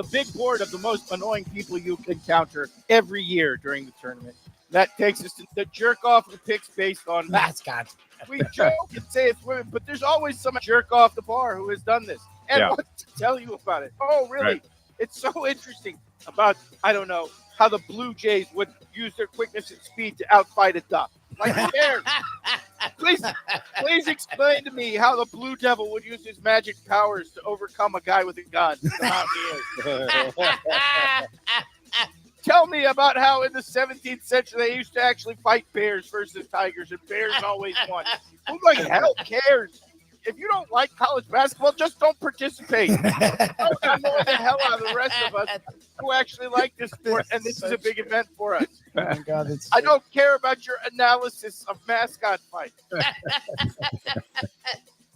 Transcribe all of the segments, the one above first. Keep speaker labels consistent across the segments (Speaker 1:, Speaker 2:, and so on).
Speaker 1: the big board of the most annoying people you encounter every year during the tournament. That takes us to the jerk off of the picks based on
Speaker 2: mascots.
Speaker 1: We joke and say it's women, but there's always some jerk off the bar who has done this and wants to tell you about it. Oh, really? Right. It's so interesting about, I don't know, how the Blue Jays would use their quickness and speed to outfight a duck. Like, who cares? Please explain to me how the Blue Devil would use his magic powers to overcome a guy with a gun. Tell me about how in the 17th century they used to actually fight bears versus tigers, and bears always won. Who the hell cares? If you don't like college basketball, just don't participate. Don't annoy the hell out of the rest of us who actually like this sport, and this is a big event for us.
Speaker 2: Oh my God,
Speaker 1: I don't care about your analysis of mascot fights.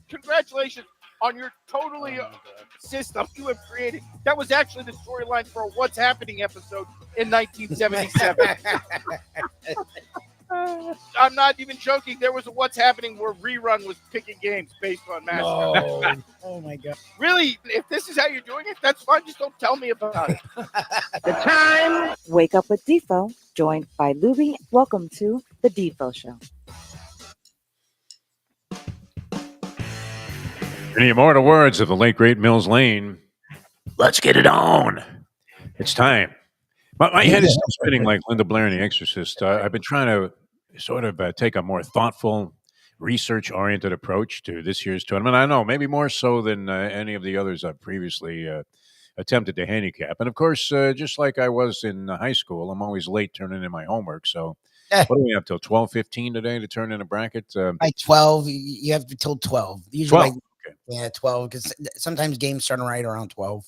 Speaker 1: Congratulations on your totally system you have created. That was actually the storyline for a What's Happening episode in 1977. I'm not even joking. There was a What's Happening where Rerun was picking games based on mascots.
Speaker 2: No. Oh, my God.
Speaker 1: Really? If this is how you're doing it, that's fine. Just don't tell me about it.
Speaker 3: The time. Wake up with Defo, joined by Lubie. Welcome to the Defo Show.
Speaker 4: In the immortal words of the late, great Mills Lane, let's get it on. It's time. My head is still spinning like Linda Blair in The Exorcist. I've been trying to sort of take a more thoughtful, research-oriented approach to this year's tournament. I know, maybe more so than any of the others I've previously attempted to handicap. And, of course, just like I was in high school, I'm always late turning in my homework. So what do we have till 12:15 today to turn in a bracket?
Speaker 2: By 12, you have till 12. Usually
Speaker 4: 12.
Speaker 2: Yeah, 12, because sometimes games start right around 12.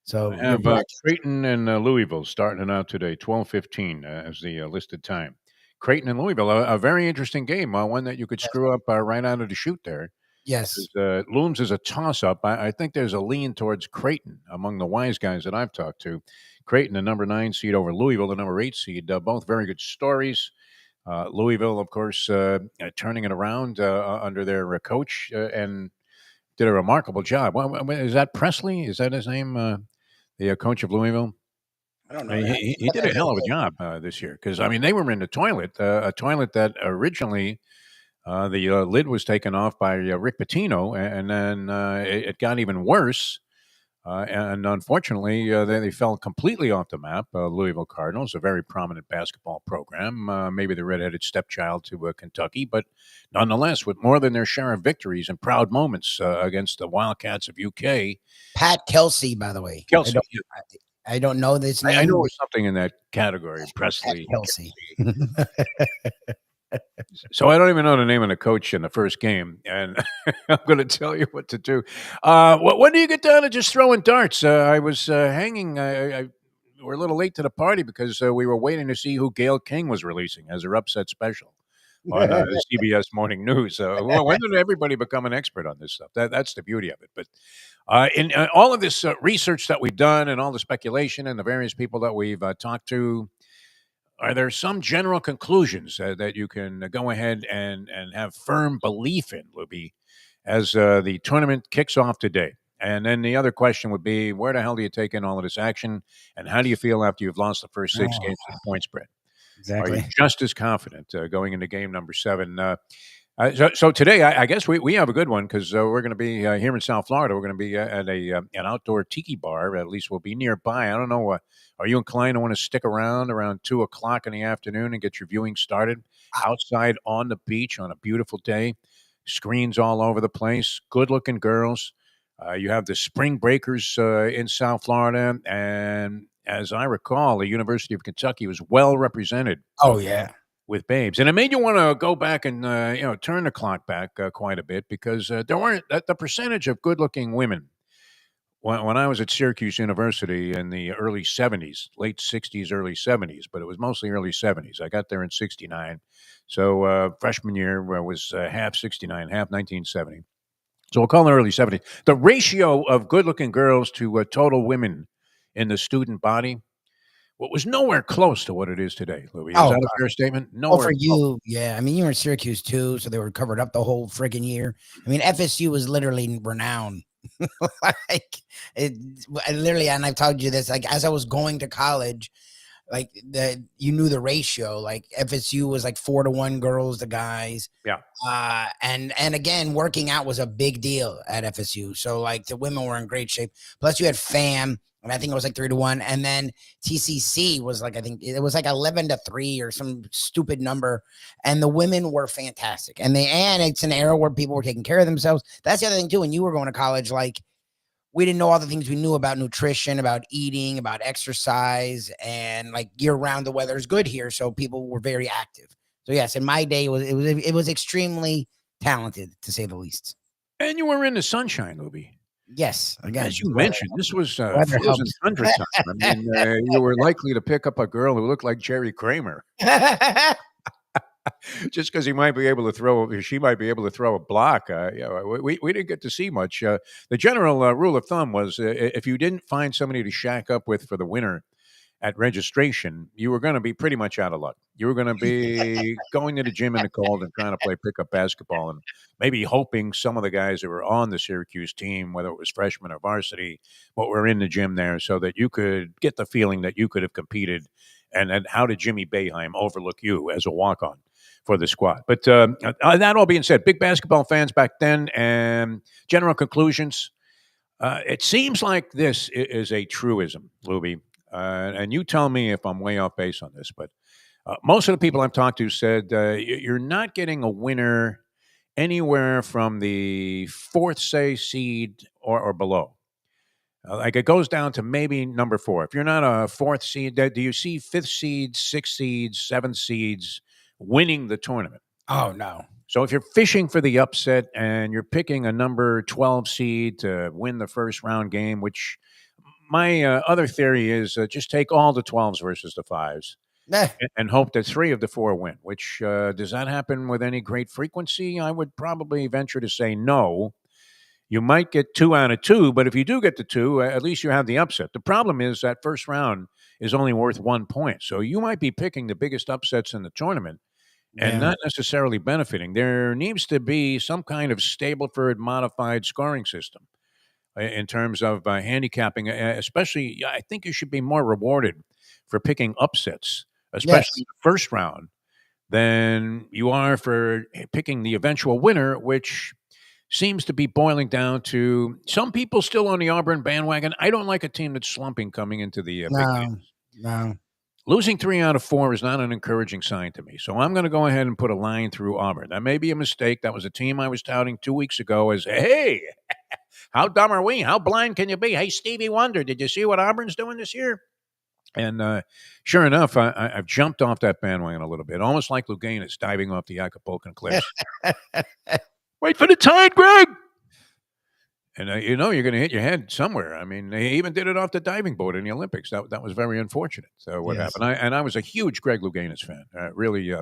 Speaker 2: So
Speaker 4: I have Creighton and Louisville starting it out today, 12:15 as the listed time. Creighton and Louisville, a very interesting game, one that you could screw up right out of the chute there.
Speaker 2: Yes.
Speaker 4: Looms is a toss-up. I think there's a lean towards Creighton among the wise guys that I've talked to. Creighton, the number 9 seed over Louisville, the number 8 seed, both very good stories. Louisville, of course, turning it around under their coach and did a remarkable job. Is that Presley? Is that his name? The coach of Louisville?
Speaker 2: I don't know.
Speaker 4: He did a hell of a job this year because, I mean, they were in the toilet, a toilet that originally the lid was taken off by Rick Pitino, and then it got even worse. And unfortunately, they fell completely off the map. Louisville Cardinals, a very prominent basketball program, maybe the redheaded stepchild to Kentucky, but nonetheless, with more than their share of victories and proud moments against the Wildcats of UK.
Speaker 2: Pat Kelsey, by the way.
Speaker 4: Kelsey.
Speaker 2: I don't know this name.
Speaker 4: I know it was something in that category, Presley.
Speaker 2: Pat Kelsey.
Speaker 4: So I don't even know the name of the coach in the first game, and I'm going to tell you what to do. When do you get down to just throwing darts? I was hanging. We're a little late to the party because we were waiting to see who Gayle King was releasing as her upset special on CBS Morning News. When did everybody become an expert on this stuff? That's the beauty of it. But in all of this research that we've done and all the speculation and the various people that we've talked to, are there some general conclusions that you can go ahead and have firm belief in, Lubie, as the tournament kicks off today? And then the other question would be, where the hell do you take in all of this action, and how do you feel after you've lost the first 6 games of the point spread?
Speaker 2: Exactly.
Speaker 4: Are you just as confident going into game number 7? So today, I guess we have a good one because we're going to be here in South Florida. We're going to be at an outdoor tiki bar. At least we'll be nearby. I don't know. Are you inclined to want to stick around 2 o'clock in the afternoon and get your viewing started outside on the beach on a beautiful day? Screens all over the place. Good-looking girls. You have the Spring Breakers in South Florida, and as I recall, the University of Kentucky was well represented.
Speaker 2: Oh yeah.
Speaker 4: With babes. And it made you want to go back and, turn the clock back quite a bit because there weren't the percentage of good-looking women. When I was at Syracuse University in the early 70s, late 60s, early 70s, but it was mostly early 70s. I got there in 69. So freshman year was half 69, half 1970. So we'll call it early 70s. The ratio of good-looking girls to total women in the student body, was nowhere close to what it is today, Louis. Is that a fair statement? Nowhere
Speaker 2: for you, yeah. I mean, you were in Syracuse, too, so they were covered up the whole friggin' year. I mean, FSU was literally renowned Like it literally, and I've told you this, like as I was going to college, like you knew the ratio, like FSU was like 4-1 girls to guys.
Speaker 4: Yeah.
Speaker 2: And again, working out was a big deal at FSU. So like the women were in great shape. Plus you had FAM, and I think it was like 3-1. And then TCC was like, I think it was like 11-3 or some stupid number. And the women were fantastic. And it's an era where people were taking care of themselves. That's the other thing too. When you were going to college, like we didn't know all the things we knew about nutrition, about eating, about exercise, and like year round, the weather is good here. So people were very active. So yes, in my day, it was extremely talented, to say the least.
Speaker 4: And you were in the sunshine, Lubie.
Speaker 2: Yes, again,
Speaker 4: as you mentioned, this was
Speaker 2: weather
Speaker 4: frozen
Speaker 2: helps.
Speaker 4: tundra time. I mean, you were likely to pick up a girl who looked like Jerry Kramer, just because she might be able to throw a block. We didn't get to see much. The general rule of thumb was if you didn't find somebody to shack up with for the winter at registration, you were going to be pretty much out of luck. You were going to be going to the gym in the cold and trying to play pickup basketball, and maybe hoping some of the guys that were on the Syracuse team, whether it was freshman or varsity, were in the gym there, so that you could get the feeling that you could have competed. And then how did Jimmy Boeheim overlook you as a walk-on for the squad? But that all being said, big basketball fans back then, and general conclusions. It seems like this is a truism, Lubie. And you tell me if I'm way off base on this, but most of the people I've talked to said you're not getting a winner anywhere from the fourth, say, seed or below. Like it goes down to maybe number 4. If you're not a fourth seed, do you see fifth seeds, sixth seeds, seventh seeds winning the tournament?
Speaker 2: Oh, no.
Speaker 4: So if you're fishing for the upset and you're picking a number 12 seed to win the first round game, which my other theory is just take all the 12s versus the 5s and hope that 3 of the 4 win, which does that happen with any great frequency? I would probably venture to say no. You might get 2 out of 2, but if you do get the 2, at least you have the upset. The problem is that first round is only worth 1 point. So you might be picking the biggest upsets in the tournament and not necessarily benefiting. There needs to be some kind of Stableford modified scoring system in terms of handicapping, especially. I think you should be more rewarded for picking upsets, especially in the first round, than you are for picking the eventual winner, which seems to be boiling down to some people still on the Auburn bandwagon. I don't like a team that's slumping coming into the big games.
Speaker 2: No.
Speaker 4: Losing 3 out of 4 is not an encouraging sign to me. So I'm going to go ahead and put a line through Auburn. That may be a mistake. That was a team I was touting 2 weeks ago as, hey, how dumb are we? How blind can you be? Hey, Stevie Wonder, did you see what Auburn's doing this year? And sure enough, I've jumped off that bandwagon a little bit, almost like Luganis diving off the Acapulco cliffs. Wait for the tide, Greg! And you're going to hit your head somewhere. I mean, they even did it off the diving board in the Olympics. That was very unfortunate. So what happened? I was a huge Greg Louganis fan. Really,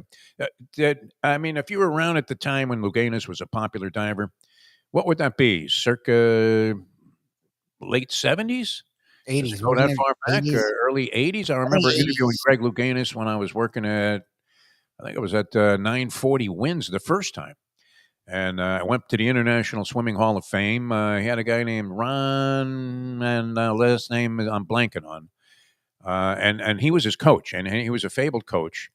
Speaker 4: I mean, if you were around at the time when Louganis was a popular diver, what would that be? Circa late 70s?
Speaker 2: 80s.
Speaker 4: Go that far back? Early 80s? I remember interviewing Greg Louganis when I was working at, I think it was at 940 Winds the first time. And I went to the International Swimming Hall of Fame. He had a guy named Ron, and last name I'm blanking on. And he was his coach, and he was a fabled coach.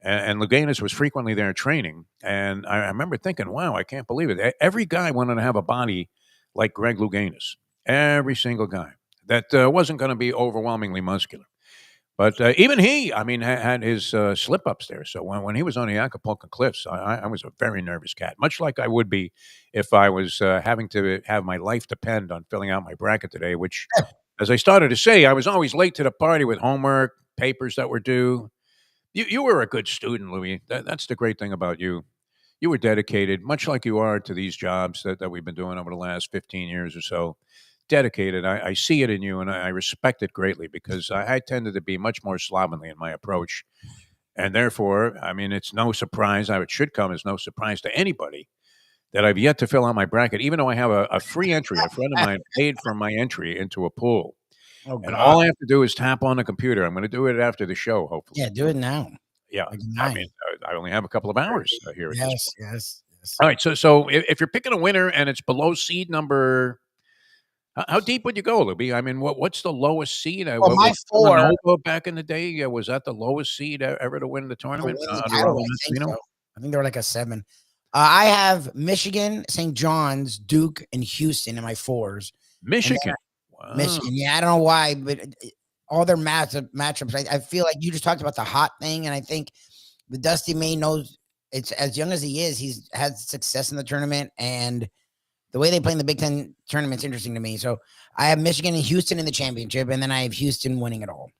Speaker 4: And Louganis was frequently there training. And I remember thinking, wow, I can't believe it. Every guy wanted to have a body like Greg Louganis. Every single guy. That wasn't going to be overwhelmingly muscular. But even he, I mean, had his slip-ups there. So when he was on the Acapulco cliffs, I was a very nervous cat, much like I would be if I was having to have my life depend on filling out my bracket today, which, as I started to say, I was always late to the party with homework, papers that were due. You were a good student, Louis. That's the great thing about you. You were dedicated, much like you are to these jobs that we've been doing over the last 15 years or so. Dedicated. I see it in you, and I respect it greatly because I tended to be much more slovenly in my approach. And therefore, I mean, it's no surprise, it should come as no surprise to anybody that I've yet to fill out my bracket, even though I have a free entry. A friend of mine paid for my entry into a pool.
Speaker 2: Oh,
Speaker 4: and all I have to do is tap on the computer. I'm going to do it after the show, hopefully.
Speaker 2: Yeah, do it now.
Speaker 4: Yeah. I mean, I only have a couple of hours here.
Speaker 2: Yes.
Speaker 4: All right. So if you're picking a winner and it's below seed number How deep would you go, Lubie? I mean, what's the lowest seed?
Speaker 2: Well, my
Speaker 4: Was
Speaker 2: 4
Speaker 4: Villanova back in the day? Was that the lowest seed ever to win the
Speaker 2: to win
Speaker 4: tournament
Speaker 2: the
Speaker 4: under
Speaker 2: title,
Speaker 4: Raul
Speaker 2: I think
Speaker 4: Massimino?
Speaker 2: so. I think they were like a 7. I have Michigan, St. John's, Duke, and Houston in my 4s.
Speaker 4: Michigan. Wow.
Speaker 2: Michigan, yeah, I don't know why, but all their matchups, I feel like you just talked about the hot thing, and I think the Dusty May knows it's as young as he is, he's had success in the tournament, and the way they play in the Big Ten tournament's interesting to me. So I have Michigan and Houston in the championship, and then I have Houston winning it all.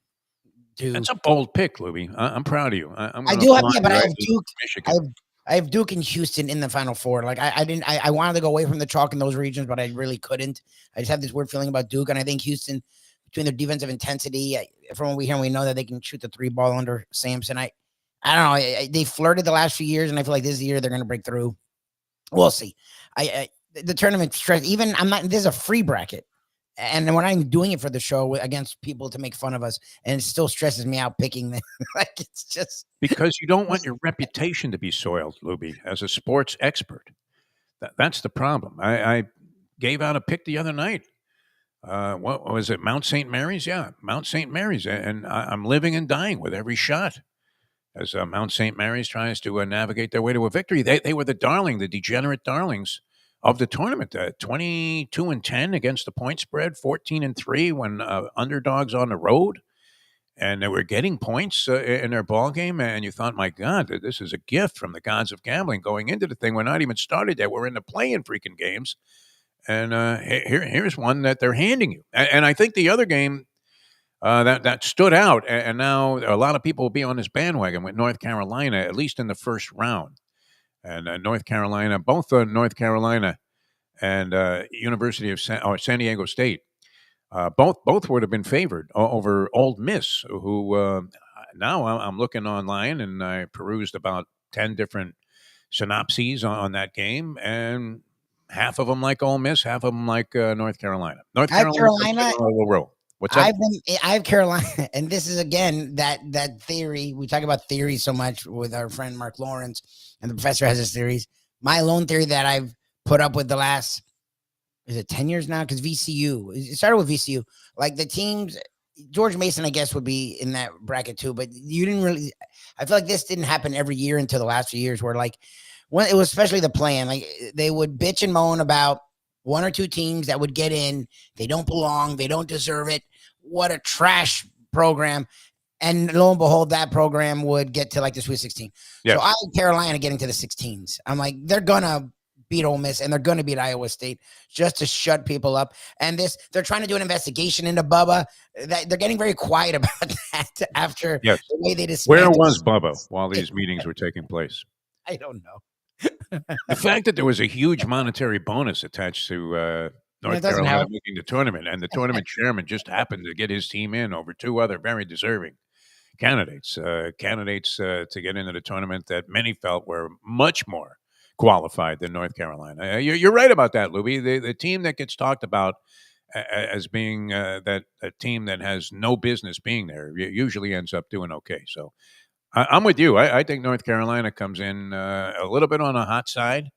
Speaker 4: That's a bold pick, Lubie. I'm proud of you.
Speaker 2: I do have,
Speaker 4: yeah,
Speaker 2: but I have Duke.
Speaker 4: Michigan.
Speaker 2: I have Duke and Houston in the Final Four. Like I wanted to go away from the chalk in those regions, but I really couldn't. I just have this weird feeling about Duke, and I think Houston, between their defensive intensity, from what we hear, we know that they can shoot the 3 ball under Sampson. I don't know. They flirted the last few years, and I feel like this year they're going to break through. We'll see. The tournament stress. Even I'm not. This is a free bracket, and when I'm doing it for the show against people to make fun of us, and it still stresses me out picking them. Like it's just
Speaker 4: because you don't want your reputation to be soiled, Lubie, as a sports expert. That's the problem. I gave out a pick the other night. What was it? Mount St. Mary's? Yeah, Mount St. Mary's, and I'm living and dying with every shot as Mount St. Mary's tries to navigate their way to a victory. They were the degenerate darlings of the tournament. 22-10 against the point spread, 14-3 when underdogs on the road, and they were getting points in their ball game. And you thought, my God, this is a gift from the gods of gambling going into the thing. We're not even started yet. We're in the play-in freaking games, and here's one that they're handing you. And I think the other game that stood out, and now a lot of people will be on this bandwagon with North Carolina, at least in the first round. And North Carolina, both North Carolina and University of San Diego State, both would have been favored over Ole Miss, who now I'm looking online and I perused about 10 different synopses on that game, and half of them like Ole Miss, half of them like North Carolina. North Carolina roll. What's up?
Speaker 2: I have Carolina, and this is again that theory. We talk about theories so much with our friend Mark Lawrence, and the professor has his theories. My lone theory that I've put up with the last, is it 10 years now? Because VCU, it started with VCU. Like the teams, George Mason, I guess, would be in that bracket too, but you didn't really, I feel like this didn't happen every year until the last few years where like, when it was especially the plan, like they would bitch and moan about 1 or 2 teams that would get in. They don't belong. They don't deserve it. What a trash program. And lo and behold, that program would get to like the Sweet 16. Yes. So I like Carolina getting to the 16s. I'm like, they're going to beat Ole Miss and they're going to beat Iowa State just to shut people up. And they're trying to do an investigation into Bubba. They're getting very quiet about that after the way they dismantled.
Speaker 4: Where was Bubba while these meetings were taking place?
Speaker 2: I don't know.
Speaker 4: The fact that there was a huge monetary bonus attached to North Carolina making the tournament, and the tournament chairman just happened to get his team in over 2 other very deserving candidates to get into the tournament that many felt were much more qualified than North Carolina. You're right about that, Lubie. The team that gets talked about as being that a team that has no business being there usually ends up doing okay. So I'm with you. I think North Carolina comes in a little bit on the hot side.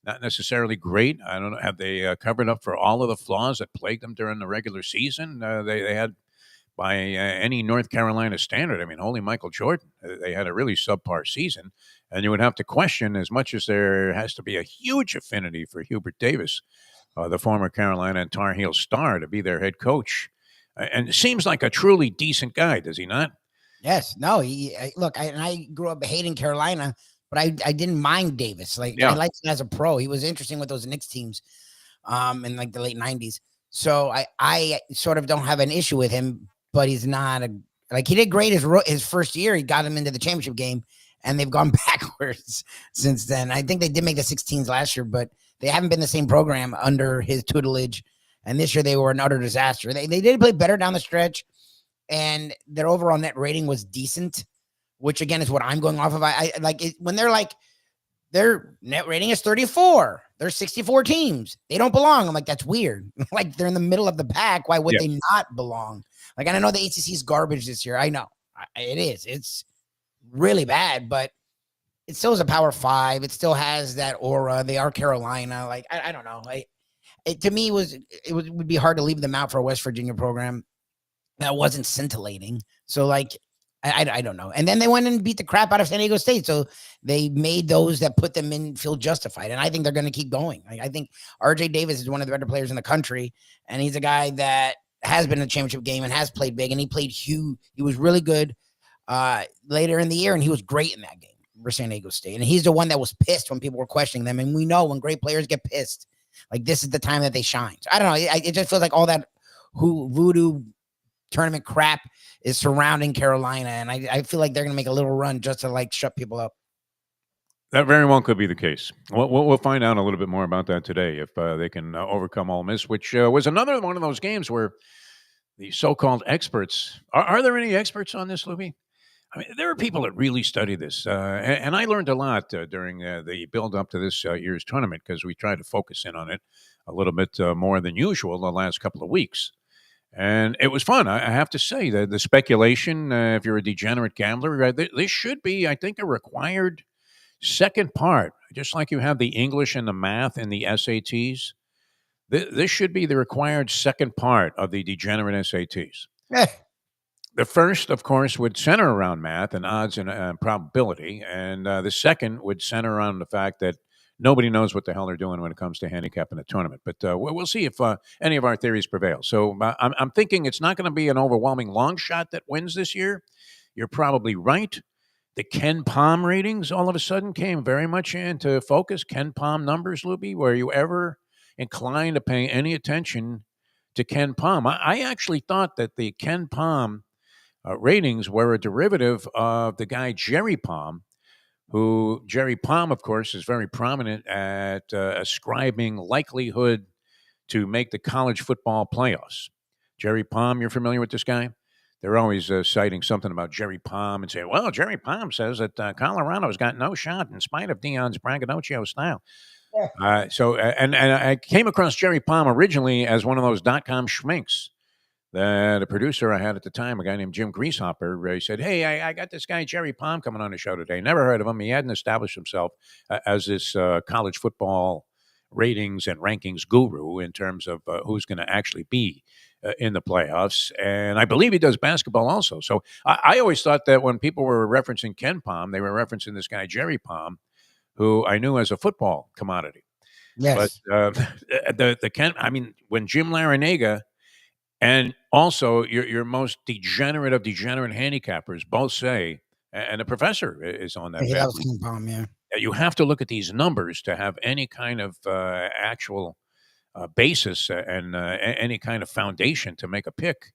Speaker 4: Not necessarily great. I don't know. Have they covered up for all of the flaws that plagued them during the regular season? They had, by any North Carolina standard, I mean, holy Michael Jordan, they had a really subpar season. And you would have to question, as much as there has to be a huge affinity for Hubert Davis, the former Carolina and Tar Heel star, to be their head coach. And it seems like a truly decent guy, does he not?
Speaker 2: Yes. No, I grew up hating Carolina, but I didn't mind Davis. I liked him as a pro. He was interesting with those Knicks teams in like the late 90s. So I sort of don't have an issue with him, but he's not he did great his first year. He got him into the championship game, and they've gone backwards since then. I think they did make the 16s last year, but they haven't been the same program under his tutelage. And this year they were an utter disaster. They did play better down the stretch, and their overall net rating was decent, which again is what I'm going off of. I like it when they're like, their net rating is 34. There's 64 teams. They don't belong. I'm like, that's weird. Like they're in the middle of the pack. Why would they not belong? Like, and I know the ACC is garbage this year. I know it is. It's really bad, but it still is a Power 5. It still has that aura. They are Carolina. Like, I don't know. to me would be hard to leave them out for a West Virginia program that wasn't scintillating. So like, I don't know. And then they went and beat the crap out of San Diego State. So they made those that put them in feel justified. And I think they're going to keep going. I think RJ Davis is one of the better players in the country. And he's a guy that has been in a championship game and has played big. And he played huge. He was really good later in the year. And he was great in that game for San Diego State. And he's the one that was pissed when people were questioning them. And we know when great players get pissed, like this is the time that they shine. So I don't know. It just feels like all that voodoo tournament crap is surrounding Carolina, and I feel like they're going to make a little run just to like shut people up.
Speaker 4: That very well could be the case. We'll find out a little bit more about that today if they can overcome Ole Miss, which was another one of those games where the so-called experts are there any experts on this, Lubie? I mean, there are people that really study this, and I learned a lot during the build-up to this year's tournament because we tried to focus in on it a little bit more than usual the last couple of weeks. And it was fun. I have to say that the speculation, if you're a degenerate gambler, this should be, I think, a required second part. Just like you have the English and the math and the SATs, this should be the required second part of the degenerate SATs. The first, of course, would center around math and odds and probability. And the second would center around the fact that nobody knows what the hell they're doing when it comes to handicapping the tournament. But we'll see if any of our theories prevail. So I'm thinking it's not going to be an overwhelming long shot that wins this year. You're probably right. The Ken Pom ratings all of a sudden came very much into focus. Ken Pom numbers, Lubie, were you ever inclined to pay any attention to Ken Pom? I actually thought that the Ken Pom ratings were a derivative of the guy Jerry Pom, who Jerry Pom, of course, is very prominent at ascribing likelihood to make the college football playoffs. Jerry Pom, you're familiar with this guy? They're always citing something about Jerry Pom and say, well, Jerry Pom says that Colorado's got no shot in spite of Dion's braggadocio style. And I came across Jerry Pom originally as one of those .com schminks. The producer I had at the time, a guy named Jim Greashopper, he said, hey, I got this guy Jerry Pom coming on the show today. Never heard of him. He hadn't established himself as this college football ratings and rankings guru in terms of who's going to actually be in the playoffs. And I believe he does basketball also. So I always thought that when people were referencing Ken Pom, they were referencing this guy Jerry Pom, who I knew as a football commodity.
Speaker 2: Yes.
Speaker 4: But the Ken, I mean, when Jim Larinaga and also your most degenerate of degenerate handicappers both say, and the professor is on that.
Speaker 2: He loves Ken Pom, yeah.
Speaker 4: You have to look at these numbers to have any kind of actual basis and any kind of foundation to make a pick.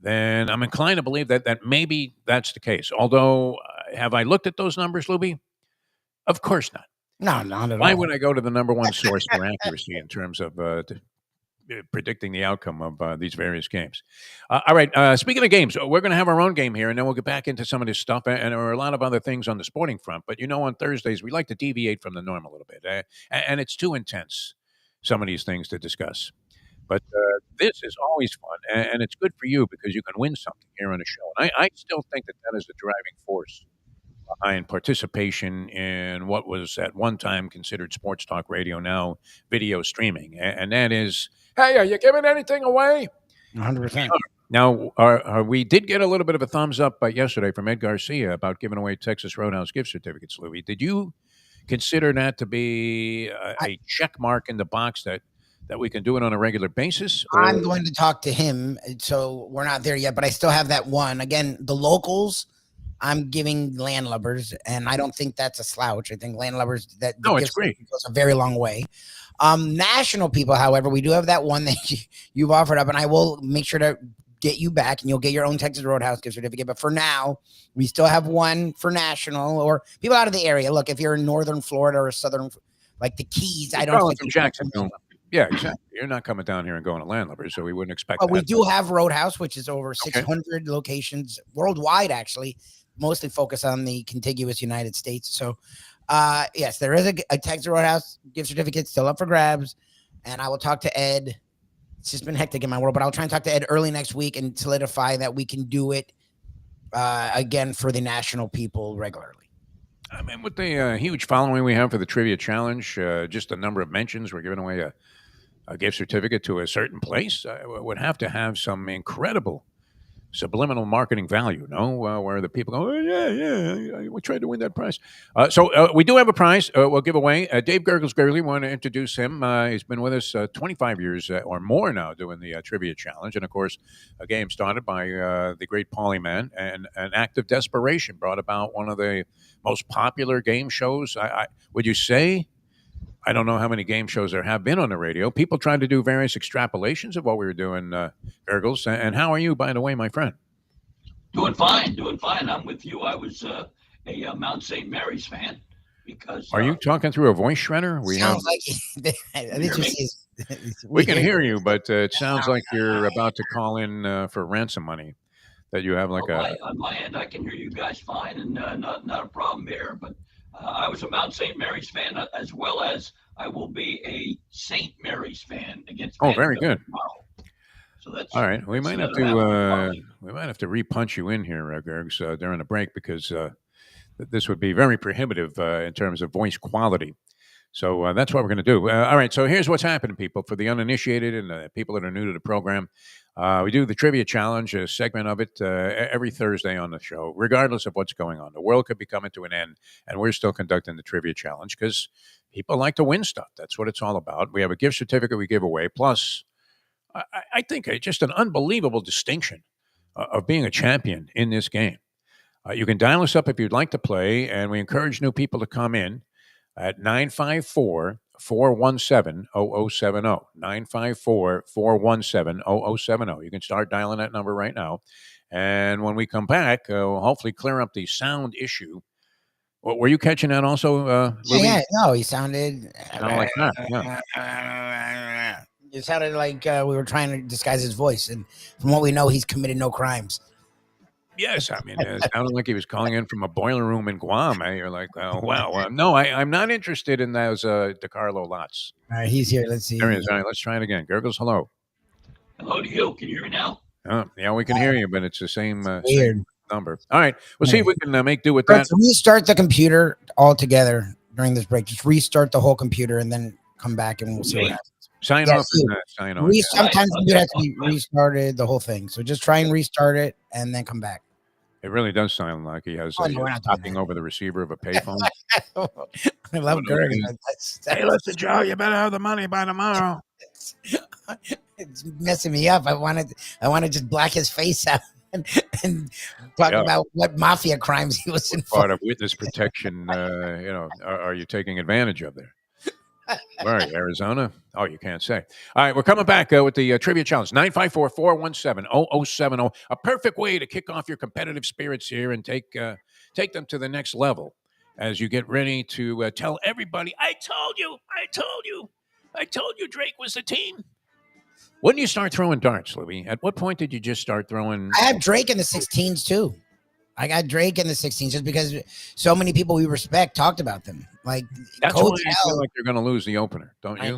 Speaker 4: Then I'm inclined to believe that maybe that's the case. Although, have I looked at those numbers, Lubie? Of course not.
Speaker 2: No, not at all.
Speaker 4: Why would I go to the number one source for accuracy in terms of predicting the outcome of these various games? All right. Speaking of games, we're going to have our own game here, and then we'll get back into some of this stuff. And there are a lot of other things on the sporting front. But, on Thursdays, we like to deviate from the norm a little bit. And it's too intense, some of these things to discuss. But this is always fun, and it's good for you because you can win something here on the show. And I still think that is the driving force behind participation in what was at one time considered sports talk radio, now video streaming. And that is, hey, are you giving anything away?
Speaker 2: 100%.
Speaker 4: Now, we did get a little bit of a thumbs up yesterday from Ed Garcia about giving away Texas Roadhouse gift certificates, Louie. Did you consider that to be a check mark in the box that we can do it on a regular basis? Or?
Speaker 2: I'm going to talk to him, so we're not there yet, but I still have that one. Again, the locals, I'm giving Landlubbers, and I don't think that's a slouch. I think Landlubbers,
Speaker 4: it's great.
Speaker 2: Goes a very long way. National people, however, we do have that one that you've offered up, and I will make sure to get you back, and you'll get your own Texas Roadhouse gift certificate. But for now, we still have one for national or people out of the area. Look, if you're in northern Florida or southern, like the Keys, I don't think
Speaker 4: from Jacksonville. Yeah, exactly. You're not coming down here and going to Landlubbers, so we wouldn't expect that.
Speaker 2: We do have Roadhouse, which is over 600 locations worldwide, actually, mostly focused on the contiguous United States. So, yes, there is a Texas Roadhouse gift certificate still up for grabs, and I will talk to Ed. It's just been hectic in my world, but I'll try and talk to Ed early next week and solidify that we can do it again for the national people regularly.
Speaker 4: I mean, with the huge following we have for the Trivia Challenge, just a number of mentions, we're giving away a gift certificate to a certain place would have to have some incredible subliminal marketing value, no? Where the people go, oh, yeah, we tried to win that prize. So we do have a prize we'll give away. Dave Gurggles Gergely, want to introduce him. He's been with us 25 years or more now doing the Trivia Challenge. And, of course, a game started by the great Paulie Man, and an act of desperation brought about one of the most popular game shows. Would you say? I don't know how many game shows there have been on the radio. People tried to do various extrapolations of what we were doing, Gurggles. And how are you, by the way, my friend?
Speaker 5: Doing fine. I'm with you. I was a Mount St. Mary's fan because.
Speaker 4: Are you talking through a voice shredder?
Speaker 2: Sounds like
Speaker 4: we can hear you, but it sounds like you're about to call in for ransom money. That you have like
Speaker 5: on my end, I can hear you guys fine, and not a problem there. But I was a Mount St. Mary's fan, as well as I will be a St. Mary's fan against.
Speaker 4: Oh, very good.
Speaker 5: Tomorrow. So that's
Speaker 4: all right. We might have to re-punch you in here, Gergs, during the break, because this would be very prohibitive in terms of voice quality. So that's what we're going to do. All right. So here's what's happening, people, for the uninitiated and people that are new to the program. We do the Trivia Challenge, a segment of it every Thursday on the show, regardless of what's going on. The world could be coming to an end, and we're still conducting the Trivia Challenge because people like to win stuff. That's what it's all about. We have a gift certificate we give away. Plus, I think just an unbelievable distinction of being a champion in this game. You can dial us up if you'd like to play, and we encourage new people to come in at 954-417-0070. 954-417-0070. You can start dialing that number right now. And when we come back, we'll hopefully clear up the sound issue. Were you catching that also, Lubie?
Speaker 2: Yeah, no, he sounded
Speaker 4: like that.
Speaker 2: Yeah. It sounded like we were trying to disguise his voice. And from what we know, he's committed no crimes.
Speaker 4: Yes, I mean, it sounded like he was calling in from a boiler room in Guam. You're like, oh, wow. No, I'm not interested in those DeCarlo lots.
Speaker 2: All right, he's here. Let's see.
Speaker 4: There he is. All right, let's try it again. Gurggles, hello.
Speaker 5: Hello to you. Can you hear me now?
Speaker 4: Yeah, we can hear you, but it's the same,
Speaker 2: weird
Speaker 4: number. All right, we'll see if we can make do with that.
Speaker 2: So restart the computer altogether during this break. Just restart the whole computer and then come back and we'll see what happens.
Speaker 4: Sign off and sign on.
Speaker 2: Sometimes it has to be restarted, the whole thing. So just try and restart it and then come back.
Speaker 4: It really does sound like he has talking over the receiver of a payphone.
Speaker 2: I love Gurg.
Speaker 4: Hey, listen, Joe, you better have the money by tomorrow.
Speaker 2: It's messing me up. I want to just black his face out and talk about what mafia crimes he was involved.
Speaker 4: Part of witness protection, are you taking advantage of there? All right, Arizona. Oh, you can't say. All right, we're coming back with the Trivia Challenge. 954-417-0070. A perfect way to kick off your competitive spirits here and take them to the next level as you get ready to tell everybody, I told you, Drake was the team. When do you start throwing darts, Lubie? At what point did you just start throwing?
Speaker 2: I have Drake in the 16s, too. I got Drake in the 16s just because so many people we respect talked about them. Like
Speaker 4: that's Coach why I feel like you're going to lose the opener, don't you?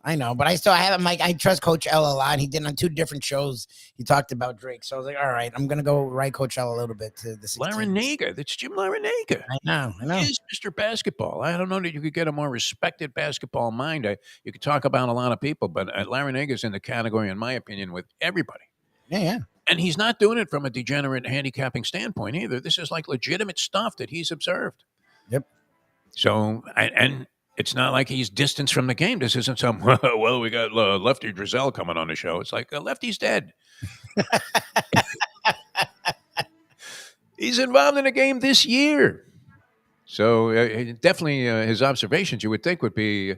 Speaker 2: I know, but I have him. Like I trust Coach L a lot. He did on 2 different shows. He talked about Drake, so I was like, all right, I'm going to go right Coach L a little bit to the 16s.
Speaker 4: Larinaga, that's Jim Larinaga.
Speaker 2: I know.
Speaker 4: He's Mr. Basketball. I don't know that you could get a more respected basketball mind. You could talk about a lot of people, but Larinaga's in the category, in my opinion, with everybody.
Speaker 2: Yeah.
Speaker 4: And he's not doing it from a degenerate handicapping standpoint either. This is like legitimate stuff that he's observed.
Speaker 2: Yep.
Speaker 4: So, and it's not like he's distanced from the game. This isn't some, well, we got Lefty Drizel coming on the show. It's like, Lefty's dead. He's involved in the game this year. So definitely his observations, you would think, would be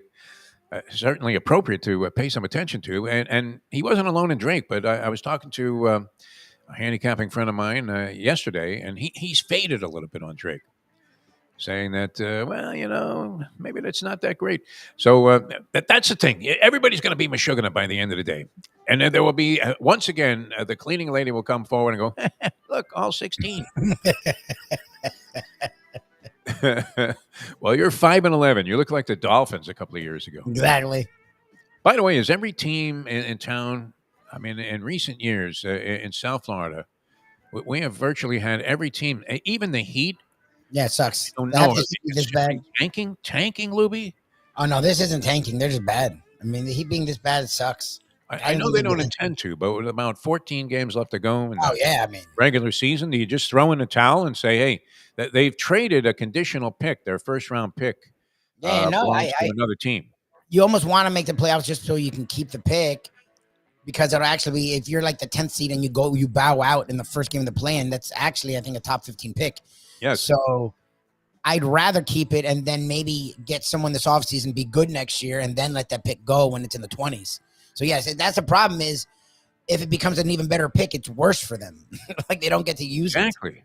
Speaker 4: certainly appropriate to pay some attention to. And he wasn't alone in Drake, but I was talking to a handicapping friend of mine yesterday, and he's faded a little bit on Drake, saying that, maybe that's not that great. So that's the thing. Everybody's going to be Meshuggah by the end of the day. And then there will be, once again, the cleaning lady will come forward and go, look, all 16. Well, you're 5-11. You look like the Dolphins a couple of years ago.
Speaker 2: Exactly.
Speaker 4: By the way, is every team in town, I mean, in recent years in South Florida, we have virtually had every team, even the Heat.
Speaker 2: Yeah, it sucks.
Speaker 4: No,
Speaker 2: this bad.
Speaker 4: Tanking, Lubie?
Speaker 2: Oh, no, this isn't tanking. They're just bad. I mean, the Heat being this bad sucks.
Speaker 4: I know they don't intend to, but with about 14 games left to go in
Speaker 2: Oh,
Speaker 4: the
Speaker 2: yeah, I mean.
Speaker 4: regular season, do you just throw in a towel and say, hey, that they've traded a conditional pick, their first-round pick,
Speaker 2: Yeah, no,
Speaker 4: belongs to another team.
Speaker 2: You almost want to make the playoffs just so you can keep the pick, because it'll actually be, if you're like the 10th seed and you bow out in the first game of the play-in, that's actually, I think, a top 15 pick.
Speaker 4: Yes.
Speaker 2: So I'd rather keep it and then maybe get someone this offseason, be good next year, and then let that pick go when it's in the 20s. So, yes, that's the problem is if it becomes an even better pick, it's worse for them. Like, they don't get to use it.
Speaker 4: Exactly.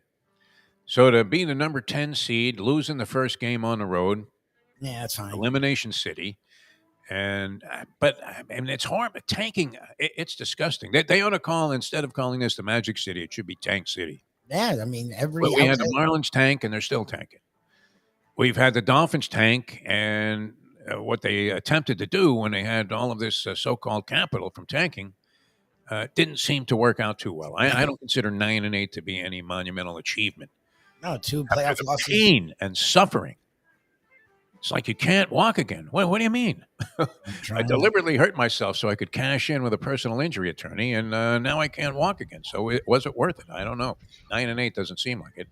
Speaker 4: So to be the number 10 seed, losing the first game on the road.
Speaker 2: Yeah, that's fine.
Speaker 4: Elimination City. But it's horrible. Tanking, it's disgusting. They ought to call, instead of calling this the Magic City, it should be Tank City.
Speaker 2: Yeah, I mean,
Speaker 4: we had the Marlins tank, and they're still tanking. We've had the Dolphins tank, and what they attempted to do when they had all of this so-called capital from tanking didn't seem to work out too well. I don't consider 9-8 to be any monumental achievement.
Speaker 2: No, 2 playoff losses.
Speaker 4: Pain and suffering. It's like you can't walk again. What do you mean? I deliberately hurt myself so I could cash in with a personal injury attorney, and now I can't walk again. So was it worth it? I don't know. 9-8 doesn't seem like it.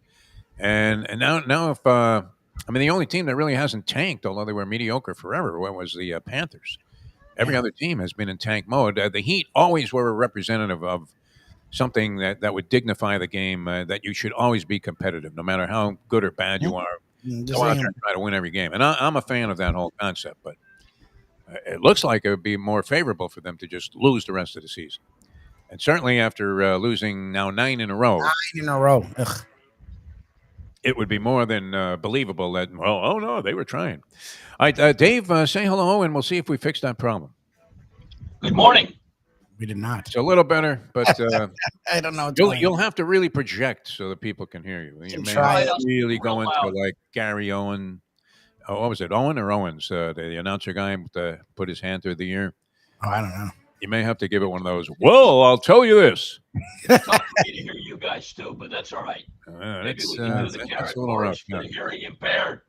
Speaker 4: And now if the only team that really hasn't tanked, although they were mediocre forever, was the Panthers. Every other team has been in tank mode. The Heat always were a representative of something that would dignify the game, that you should always be competitive, no matter how good or bad you are. Go out there and try to win every game. And I'm a fan of that whole concept, but it looks like it would be more favorable for them to just lose the rest of the season. And certainly after losing now 9 in a row.
Speaker 2: 9 in a row. Ugh.
Speaker 4: It would be more than believable that, oh, no, they were trying. All right, Dave, say hello, and we'll see if we fix that problem.
Speaker 5: Good morning.
Speaker 2: We did not.
Speaker 4: It's a little better, but
Speaker 2: I don't know.
Speaker 4: You'll have to really project so that people can hear you. You may really go into like Gary Owen. Oh, what was it, Owen or Owens? The announcer guy put his hand through the ear.
Speaker 2: Oh, I don't know.
Speaker 4: You may have to give it one of those. Well, I'll tell you this.
Speaker 5: It's tough for me to hear you guys too, but that's all right. Maybe we can do the
Speaker 4: that's a little rough.
Speaker 5: For the hearing impaired.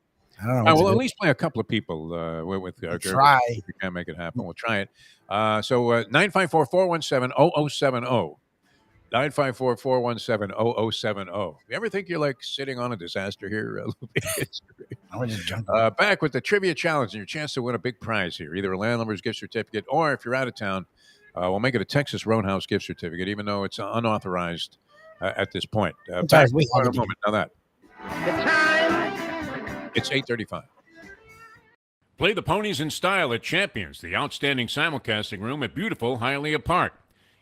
Speaker 2: I don't know.
Speaker 4: We'll at least play a couple of people with
Speaker 2: try.
Speaker 4: If we can't make it happen, we'll try it. So 954-417-0070. 954-417-0070. You ever think you're like sitting on a disaster here,
Speaker 2: I was just jumping.
Speaker 4: Back with the trivia challenge and your chance to win a big prize here, either a Landlubbers gift certificate, or if you're out of town, we'll make it a Texas Roadhouse gift certificate, even though it's unauthorized at this point. Back in a moment. Now that.
Speaker 1: The time.
Speaker 4: It's 8:35. Play the ponies in style at Champions, the outstanding simulcasting room at beautiful Hialeah Park.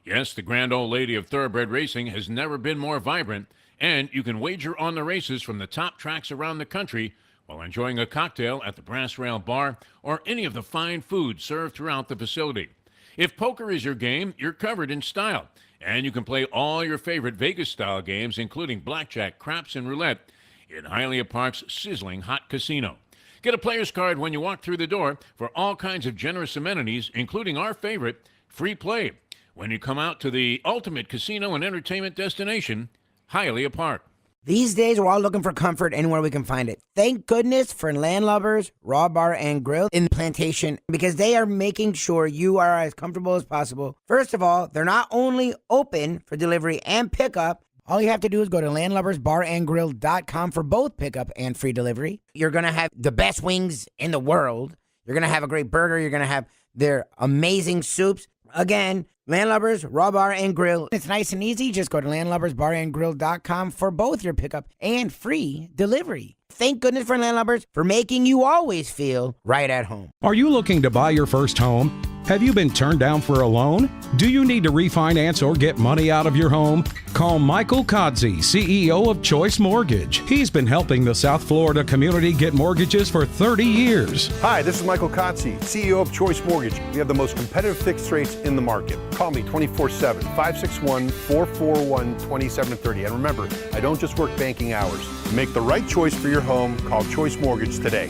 Speaker 4: Yes, the grand old lady of thoroughbred racing has never been more vibrant, and you can wager on the races from the top tracks around the country while enjoying a cocktail at the Brass Rail Bar or any of the fine food served throughout the facility. If poker is your game, you're covered in style, and you can play all your favorite Vegas-style games, including blackjack, craps, and roulette, in Hialeah Park's sizzling hot casino. Get a player's card when you walk through the door for all kinds of generous amenities, including our favorite, free play, when you come out to the ultimate casino and entertainment destination, Hialeah Park.
Speaker 2: These days, we're all looking for comfort anywhere we can find it. Thank goodness for Landlubbers Raw Bar and Grill in the Plantation, because they are making sure you are as comfortable as possible. First of all, they're not only open for delivery and pickup. All you have to do is go to landlubbersbarandgrill.com for both pickup and free delivery. You're going to have the best wings in the world. You're going to have a great burger. You're going to have their amazing soups. Again, Landlubbers, Raw Bar and Grill. It's nice and easy. Just go to landlubbersbarandgrill.com for both your pickup and free delivery. Thank goodness for Landlubbers for making you always feel right at home.
Speaker 6: Are you looking to buy your first home? Have you been turned down for a loan? Do you need to refinance or get money out of your home? Call Michael Kodsey, CEO of Choice Mortgage. He's been helping the South Florida community get mortgages for 30 years.
Speaker 7: Hi, this is Michael Kodsey, CEO of Choice Mortgage. We have the most competitive fixed rates in the market. Call me 24/7, 561-441-2730. And remember, I don't just work banking hours. To make the right choice for your home, call Choice Mortgage today.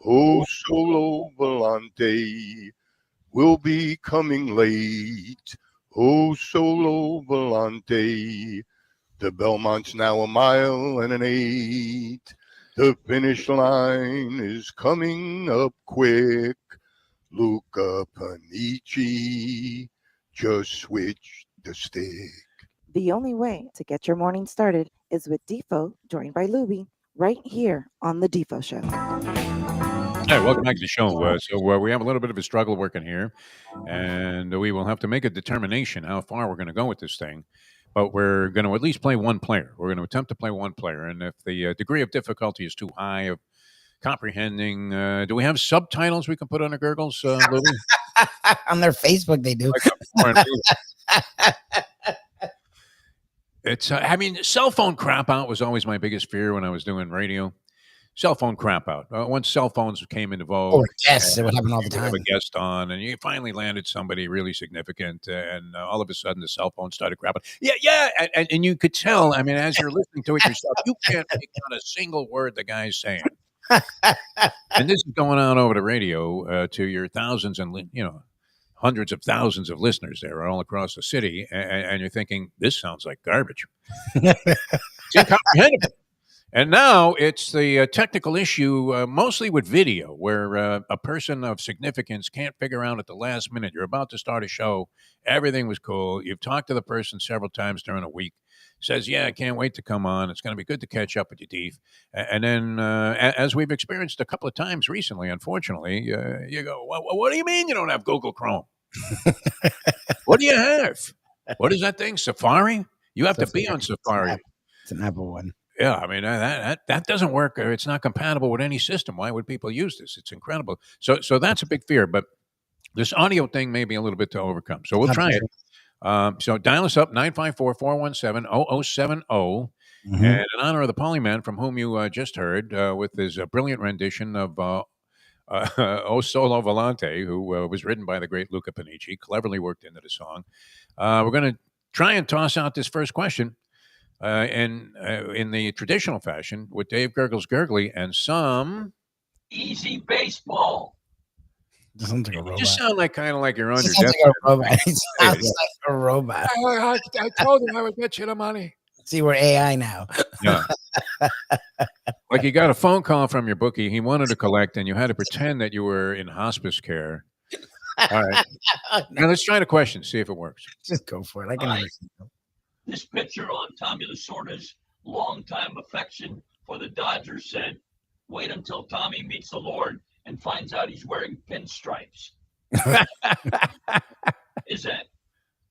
Speaker 8: Oh, Solo Volante will be coming late. Oh, Solo Volante, the Belmont's now 1.8 miles. The finish line is coming up quick. Luca Panici just switched the stick.
Speaker 3: The only way to get your morning started is with Defo, joined by Lubie, right here on the Defo Show.
Speaker 4: Hey, welcome back to the show. We have a little bit of a struggle working here, and we will have to make a determination how far we're going to go with this thing. But we're going to at least play one player. We're going to attempt to play one player, and if the degree of difficulty is too high of comprehending, do we have subtitles we can put on the Gurggles, Lubie?
Speaker 2: On their Facebook, they do.
Speaker 4: It's, I mean, cell phone crap out was always my biggest fear when I was doing radio. Cell phone crap out. Once cell phones came into vogue,
Speaker 2: Or guests, it would happen all the
Speaker 4: you
Speaker 2: time.
Speaker 4: have a guest on, and you finally landed somebody really significant, and all of a sudden the cell phone started crapping. Yeah, and you could tell. I mean, as you're listening to it yourself, you can't make out a single word the guy's saying. And this is going on over the radio to your thousands and hundreds of thousands of listeners there all across the city, and you're thinking, this sounds like garbage. It's incomprehensible. And now it's the technical issue, mostly with video, where a person of significance can't figure out at the last minute. You're about to start a show. Everything was cool. You've talked to the person several times during a week. Says, yeah, I can't wait to come on. It's going to be good to catch up with you, Dave. And then, as we've experienced a couple of times recently, unfortunately, you go, well, what do you mean you don't have Google Chrome? What do you have? What is that thing, Safari? You have to be on Safari.
Speaker 2: It's an Apple one.
Speaker 4: Yeah, I mean, that doesn't work. It's not compatible with any system. Why would people use this? It's incredible. So that's a big fear. But this audio thing may be a little bit to overcome. So we'll try it. So dial us up, 954-417-0070. And in honor of the Polyman from whom you just heard with his brilliant rendition of O Solo Volante, who was written by the great Luca Panici, cleverly worked into the song. We're going to try and toss out this first question in the traditional fashion with Dave Gurggles Gergely and some
Speaker 5: Easy baseball.
Speaker 2: It sounds like a robot.
Speaker 4: You just sound like kind of like you're on your
Speaker 2: Sounds
Speaker 4: deathbed.
Speaker 2: like a robot. It sounds like a robot.
Speaker 4: I told him I would get you the money.
Speaker 2: See, we're AI now.
Speaker 4: Yeah. Like you got a phone call from your bookie. He wanted to collect, and you had to pretend that you were in hospice care. All right. Now let's try the question, see if it works.
Speaker 2: Just go for it. I can understand.
Speaker 5: This pitcher on Tommy Lasorda's longtime affection for the Dodgers said, wait until Tommy meets the Lord and finds out he's wearing pinstripes. Is that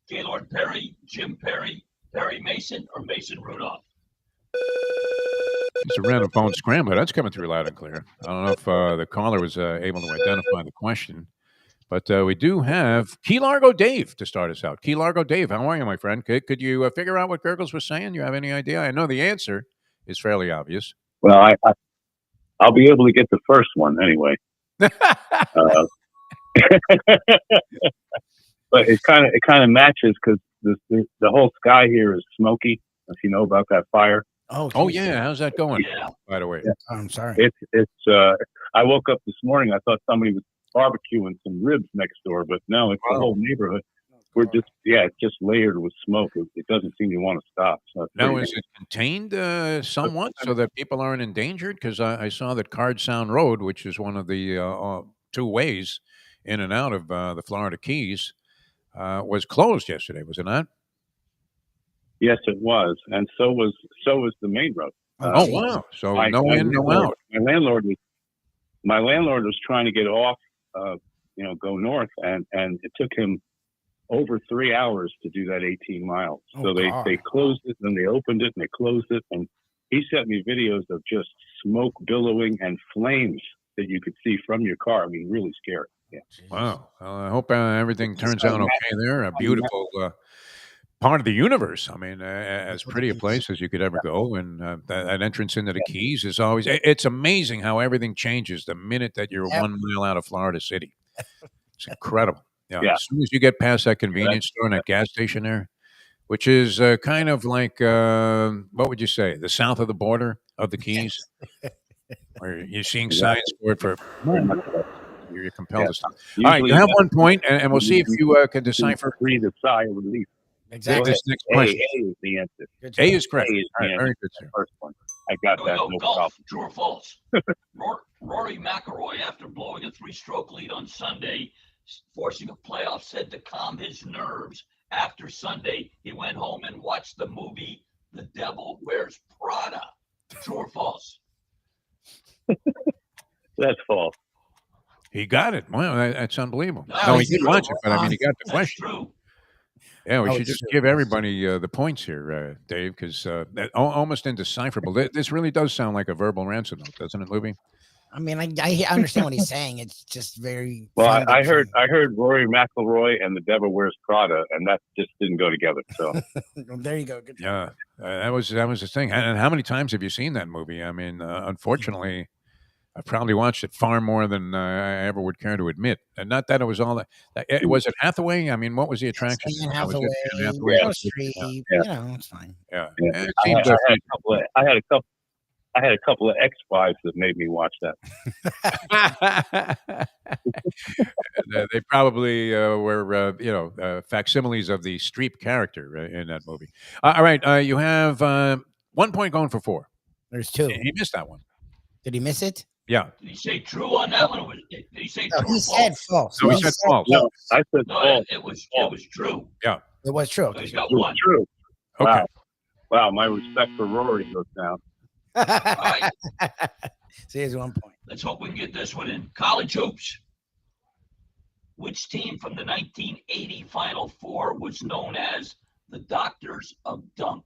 Speaker 5: Gaylord Perry, Jim Perry, Perry Mason, or Mason Rudolph?
Speaker 4: It's a random phone scrambler. That's coming through loud and clear. I don't know if the caller was able to identify the question, but we do have Key Largo Dave to start us out. Key Largo Dave, how are you, my friend? Could you figure out what Gurggles was saying? You have any idea? I know the answer is fairly obvious.
Speaker 9: Well, I'll be able to get the first one anyway. But it kind of matches because the whole sky here is smoky. If you know about that fire.
Speaker 4: Oh yeah, how's that going?
Speaker 5: Yeah.
Speaker 4: By the way,
Speaker 9: Yeah.
Speaker 2: I'm sorry.
Speaker 9: It's. I woke up this morning. I thought somebody was barbecuing some ribs next door, but no, it's the whole neighborhood. We're just it's just layered with smoke. It doesn't seem to want to stop. So
Speaker 4: now is it contained somewhat so that people aren't endangered? Because I saw that Card Sound Road, which is one of the two ways in and out of the Florida Keys, was closed yesterday. Was it not?
Speaker 9: Yes, it was, and so was the main road.
Speaker 4: Oh wow! So no in, no out.
Speaker 9: My landlord was trying to get off, go north, and it took him over 3 hours to do that 18 miles. So they closed it, then they opened it, and they closed it, and he sent me videos of just smoke billowing and flames that you could see from your car. I mean, really scary. Yeah.
Speaker 4: Wow. I hope everything turns out okay there. A beautiful part of the universe. I mean, as pretty a place as you could ever go. And that entrance into the Keys is always, it's amazing how everything changes the minute that you're 1 mile out of Florida City. It's incredible. Yeah. As soon as you get past that convenience store and that gas station there, which is kind of like, what would you say, the south of the border of the Keys? Where you're seeing signs for it for you're compelled to stop. All right, you have 1 point, and we'll see if you can decipher.
Speaker 9: Breathe a sigh of relief.
Speaker 2: Exactly.
Speaker 4: This next question.
Speaker 9: A is the answer.
Speaker 4: A is correct.
Speaker 9: A is the
Speaker 4: All right,
Speaker 9: answer.
Speaker 4: very good, sir.
Speaker 9: First one. I got
Speaker 5: Here we
Speaker 9: that.
Speaker 5: go.
Speaker 9: No
Speaker 5: Golf.
Speaker 9: problem.
Speaker 5: True or false? Rory McIlroy, after blowing a 3-stroke lead on Sunday, forcing a playoff, said to calm his nerves after Sunday, he went home and watched the movie The Devil Wears Prada. True or false?
Speaker 9: That's false.
Speaker 4: He got it. Wow, that's unbelievable.
Speaker 5: No,
Speaker 4: No, he
Speaker 5: it's
Speaker 4: did
Speaker 5: true.
Speaker 4: watch it, but I mean, he got the
Speaker 5: That's
Speaker 4: question.
Speaker 5: true.
Speaker 4: Yeah, we
Speaker 2: Oh,
Speaker 4: should
Speaker 2: it's
Speaker 4: just
Speaker 2: true.
Speaker 4: give everybody the points here, Dave, because almost indecipherable. This really does sound like a verbal ransom note, doesn't it, Lubie?
Speaker 2: I mean, I understand what he's saying. It's just very.
Speaker 9: Well,
Speaker 2: fun to
Speaker 9: I heard
Speaker 2: try.
Speaker 9: Rory McIlroy and The Devil Wears Prada, and that just didn't go together. So
Speaker 2: There you go. Good
Speaker 4: Yeah, that was the thing. And how many times have you seen that movie? I mean, unfortunately, I probably watched it far more than I ever would care to admit. And not that it was all that. Was it Hathaway? I mean, what was the attraction?
Speaker 2: Anne
Speaker 4: Was
Speaker 2: Hathaway,
Speaker 4: Anne Hathaway?
Speaker 2: Meryl Streep,
Speaker 9: Yeah.
Speaker 2: you know, it's fine.
Speaker 4: Yeah,
Speaker 9: yeah.
Speaker 4: It
Speaker 9: I
Speaker 4: seemed
Speaker 9: had a couple of ex-wives that made me watch that.
Speaker 4: And, they probably were, facsimiles of the Streep character in that movie. All right, you have 1 point going for 4.
Speaker 2: There's 2.
Speaker 4: He missed that one.
Speaker 2: Did he miss it?
Speaker 4: Yeah.
Speaker 5: Did he say true on that one? Did he say
Speaker 2: No,
Speaker 5: true
Speaker 2: he
Speaker 5: or
Speaker 2: said
Speaker 5: false?
Speaker 2: false.
Speaker 4: No, he said false.
Speaker 9: No, I said
Speaker 5: No,
Speaker 9: false.
Speaker 5: it was true.
Speaker 2: It was true.
Speaker 5: So he's got
Speaker 9: It was
Speaker 5: one.
Speaker 9: true.
Speaker 4: Okay.
Speaker 9: Wow, my respect for Rory goes down.
Speaker 5: All right.
Speaker 2: So here's 1 point.
Speaker 5: Let's hope we can get this one in. College hoops. Which team from the 1980 Final Four was known as the Doctors of Dunk?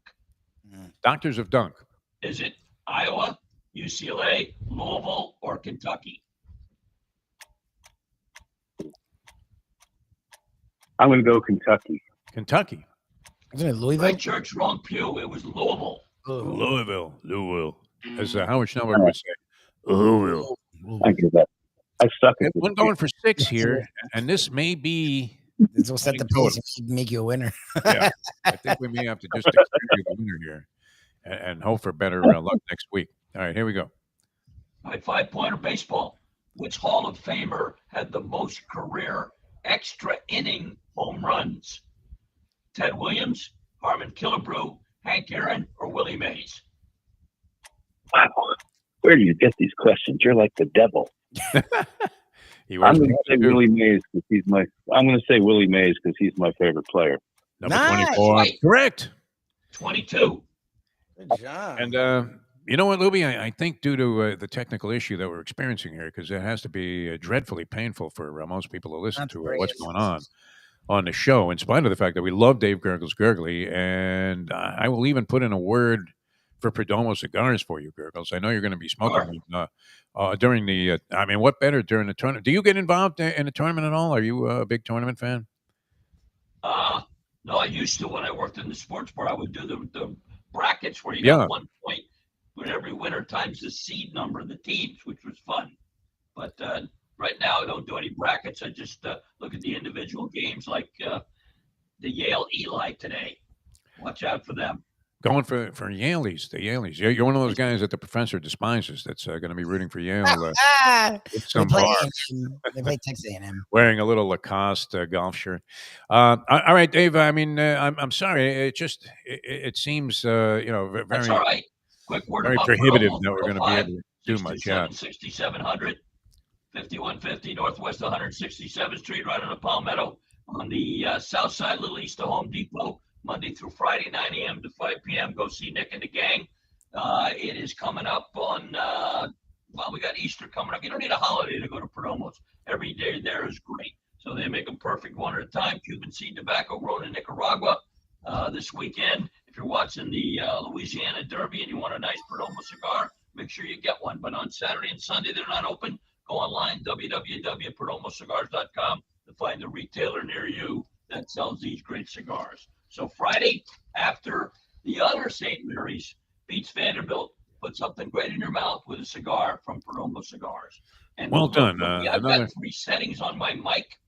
Speaker 4: Doctors of Dunk.
Speaker 5: Is it Iowa, UCLA, Louisville, or Kentucky?
Speaker 9: I'm going to go Kentucky.
Speaker 4: Kentucky.
Speaker 2: Isn't it Louisville?
Speaker 5: Right church, wrong pew. It was Louisville.
Speaker 4: Louisville. As Howard Schnellberg would say. Louisville.
Speaker 9: I give that. I suck at this.
Speaker 4: One going for 6 here, and this may be.
Speaker 2: This will set the pace and make you a winner.
Speaker 4: Yeah, I think we may have to just declare you the winner here and hope for better luck next week. All right, here we go.
Speaker 5: All right, 5-pointer baseball. Which Hall of Famer had the most career extra inning home runs? Ted Williams, Harmon Killebrew, Hank Aaron, or Willie Mays?
Speaker 9: Wow. Where do you get these questions? You're like the devil. I'm going to say Willie Mays because he's my. I'm going to say Willie Mays because he's my favorite player.
Speaker 4: Number
Speaker 2: Nice.
Speaker 4: 24.
Speaker 5: Right.
Speaker 4: Correct.
Speaker 5: 22.
Speaker 2: Good job.
Speaker 4: And you know what, Lubie? I think due to the technical issue that we're experiencing here, because it has to be dreadfully painful for most people to listen to what's going on the show, in spite of the fact that we love Dave Gurggles Gergely, and I will even put in a word for Perdomo cigars for you, Gurggles. I know you're going to be smoking them, during the. I mean, what better during the tournament? Do you get involved in a tournament at all? Are you a big tournament fan?
Speaker 5: No, I used to when I worked in the sports bar. I would do the brackets where you got 1 point with every winner times the seed number of the teams, which was fun. But right now, I don't do any brackets. I just look at the individual games, like the Yale Eli today. Watch out for them.
Speaker 4: Going for Yaleys, the Yaleys. You're one of those guys that the professor despises. That's going to be rooting for Yale.
Speaker 2: They play Texas A&M.
Speaker 4: Wearing a little Lacoste golf shirt. All right, Dave. I mean, I'm sorry. It seems very.
Speaker 5: That's all right. Quick word
Speaker 4: very
Speaker 5: about
Speaker 4: prohibitive
Speaker 5: Perdomo.
Speaker 4: that we're going to be able to do much. Yeah.
Speaker 5: 6700, 5150 Northwest 167th Street, right on the Palmetto, on the south side, a little east of Home Depot. Monday through Friday, 9 a.m. to 5 p.m. Go see Nick and the gang. It is coming up on, we got Easter coming up. You don't need a holiday to go to Perdomo's. Every day there is great. So they make them perfect one at a time. Cuban seed tobacco grown in Nicaragua. This weekend, if you're watching the Louisiana Derby and you want a nice Perdomo cigar, make sure you get one. But on Saturday and Sunday, they're not open. Go online, www.perdomocigars.com, to find a retailer near you that sells these great cigars. So Friday, after the other St. Mary's beats Vanderbilt, put something great in your mouth with a cigar from Perdomo Cigars. And
Speaker 4: well done.
Speaker 5: I've got 3 settings on my mic.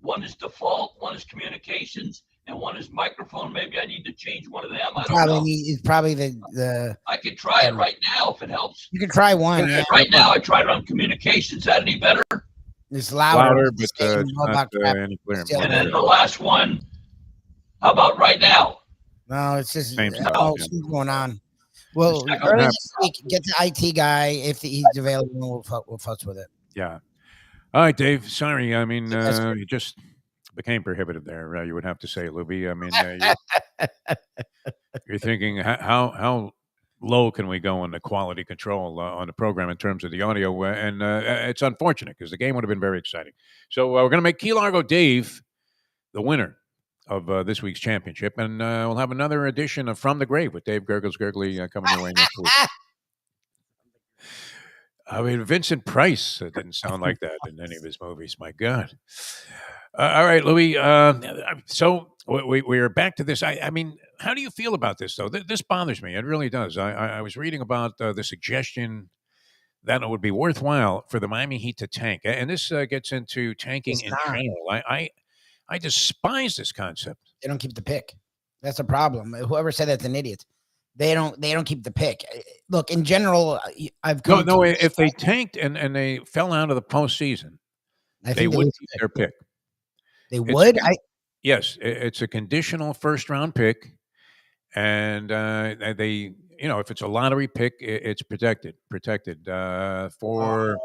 Speaker 5: One is default, one is communications, and one is microphone. Maybe I need to change one of them. I don't know.
Speaker 2: It's probably the.
Speaker 5: I could try it right now if it helps.
Speaker 2: You can try one. Yeah.
Speaker 5: Right now, I tried it on communications. Is that any better?
Speaker 2: It's louder,
Speaker 4: but not any clearer.
Speaker 5: And then the last one. How about right now?
Speaker 2: No, it's just
Speaker 4: same stuff.
Speaker 2: something going on. Well,
Speaker 4: not
Speaker 2: early
Speaker 4: happen.
Speaker 2: this week, get the IT guy if he's available. We'll fuss with it.
Speaker 4: Yeah. All right, Dave. Sorry. I mean,
Speaker 2: Yes, sir.
Speaker 4: you just became prohibitive there. You would have to say, Lubie. I mean, you're thinking how low can we go on the quality control on the program in terms of the audio? And it's unfortunate because the game would have been very exciting. So we're going to make Key Largo Dave the winner of this week's championship, and we'll have another edition of From the Grave with Dave Gurggles Gergely coming your way next week. I mean, Vincent Price didn't sound like that in any of his movies. My God. All right, Louis. So we're back to this. I mean, how do you feel about this, though? This bothers me. It really does. I was reading about the suggestion that it would be worthwhile for the Miami Heat to tank. And this gets into tanking in general. I despise this concept.
Speaker 2: They don't keep the pick. That's a problem. Whoever said that's an idiot. They don't keep the pick. Look, in general, I've come
Speaker 4: no. If they tanked and they fell out of the postseason, they would keep their pick.
Speaker 2: They would.
Speaker 4: Yes, it's a conditional first-round pick, and they, if it's a lottery pick, it's protected for.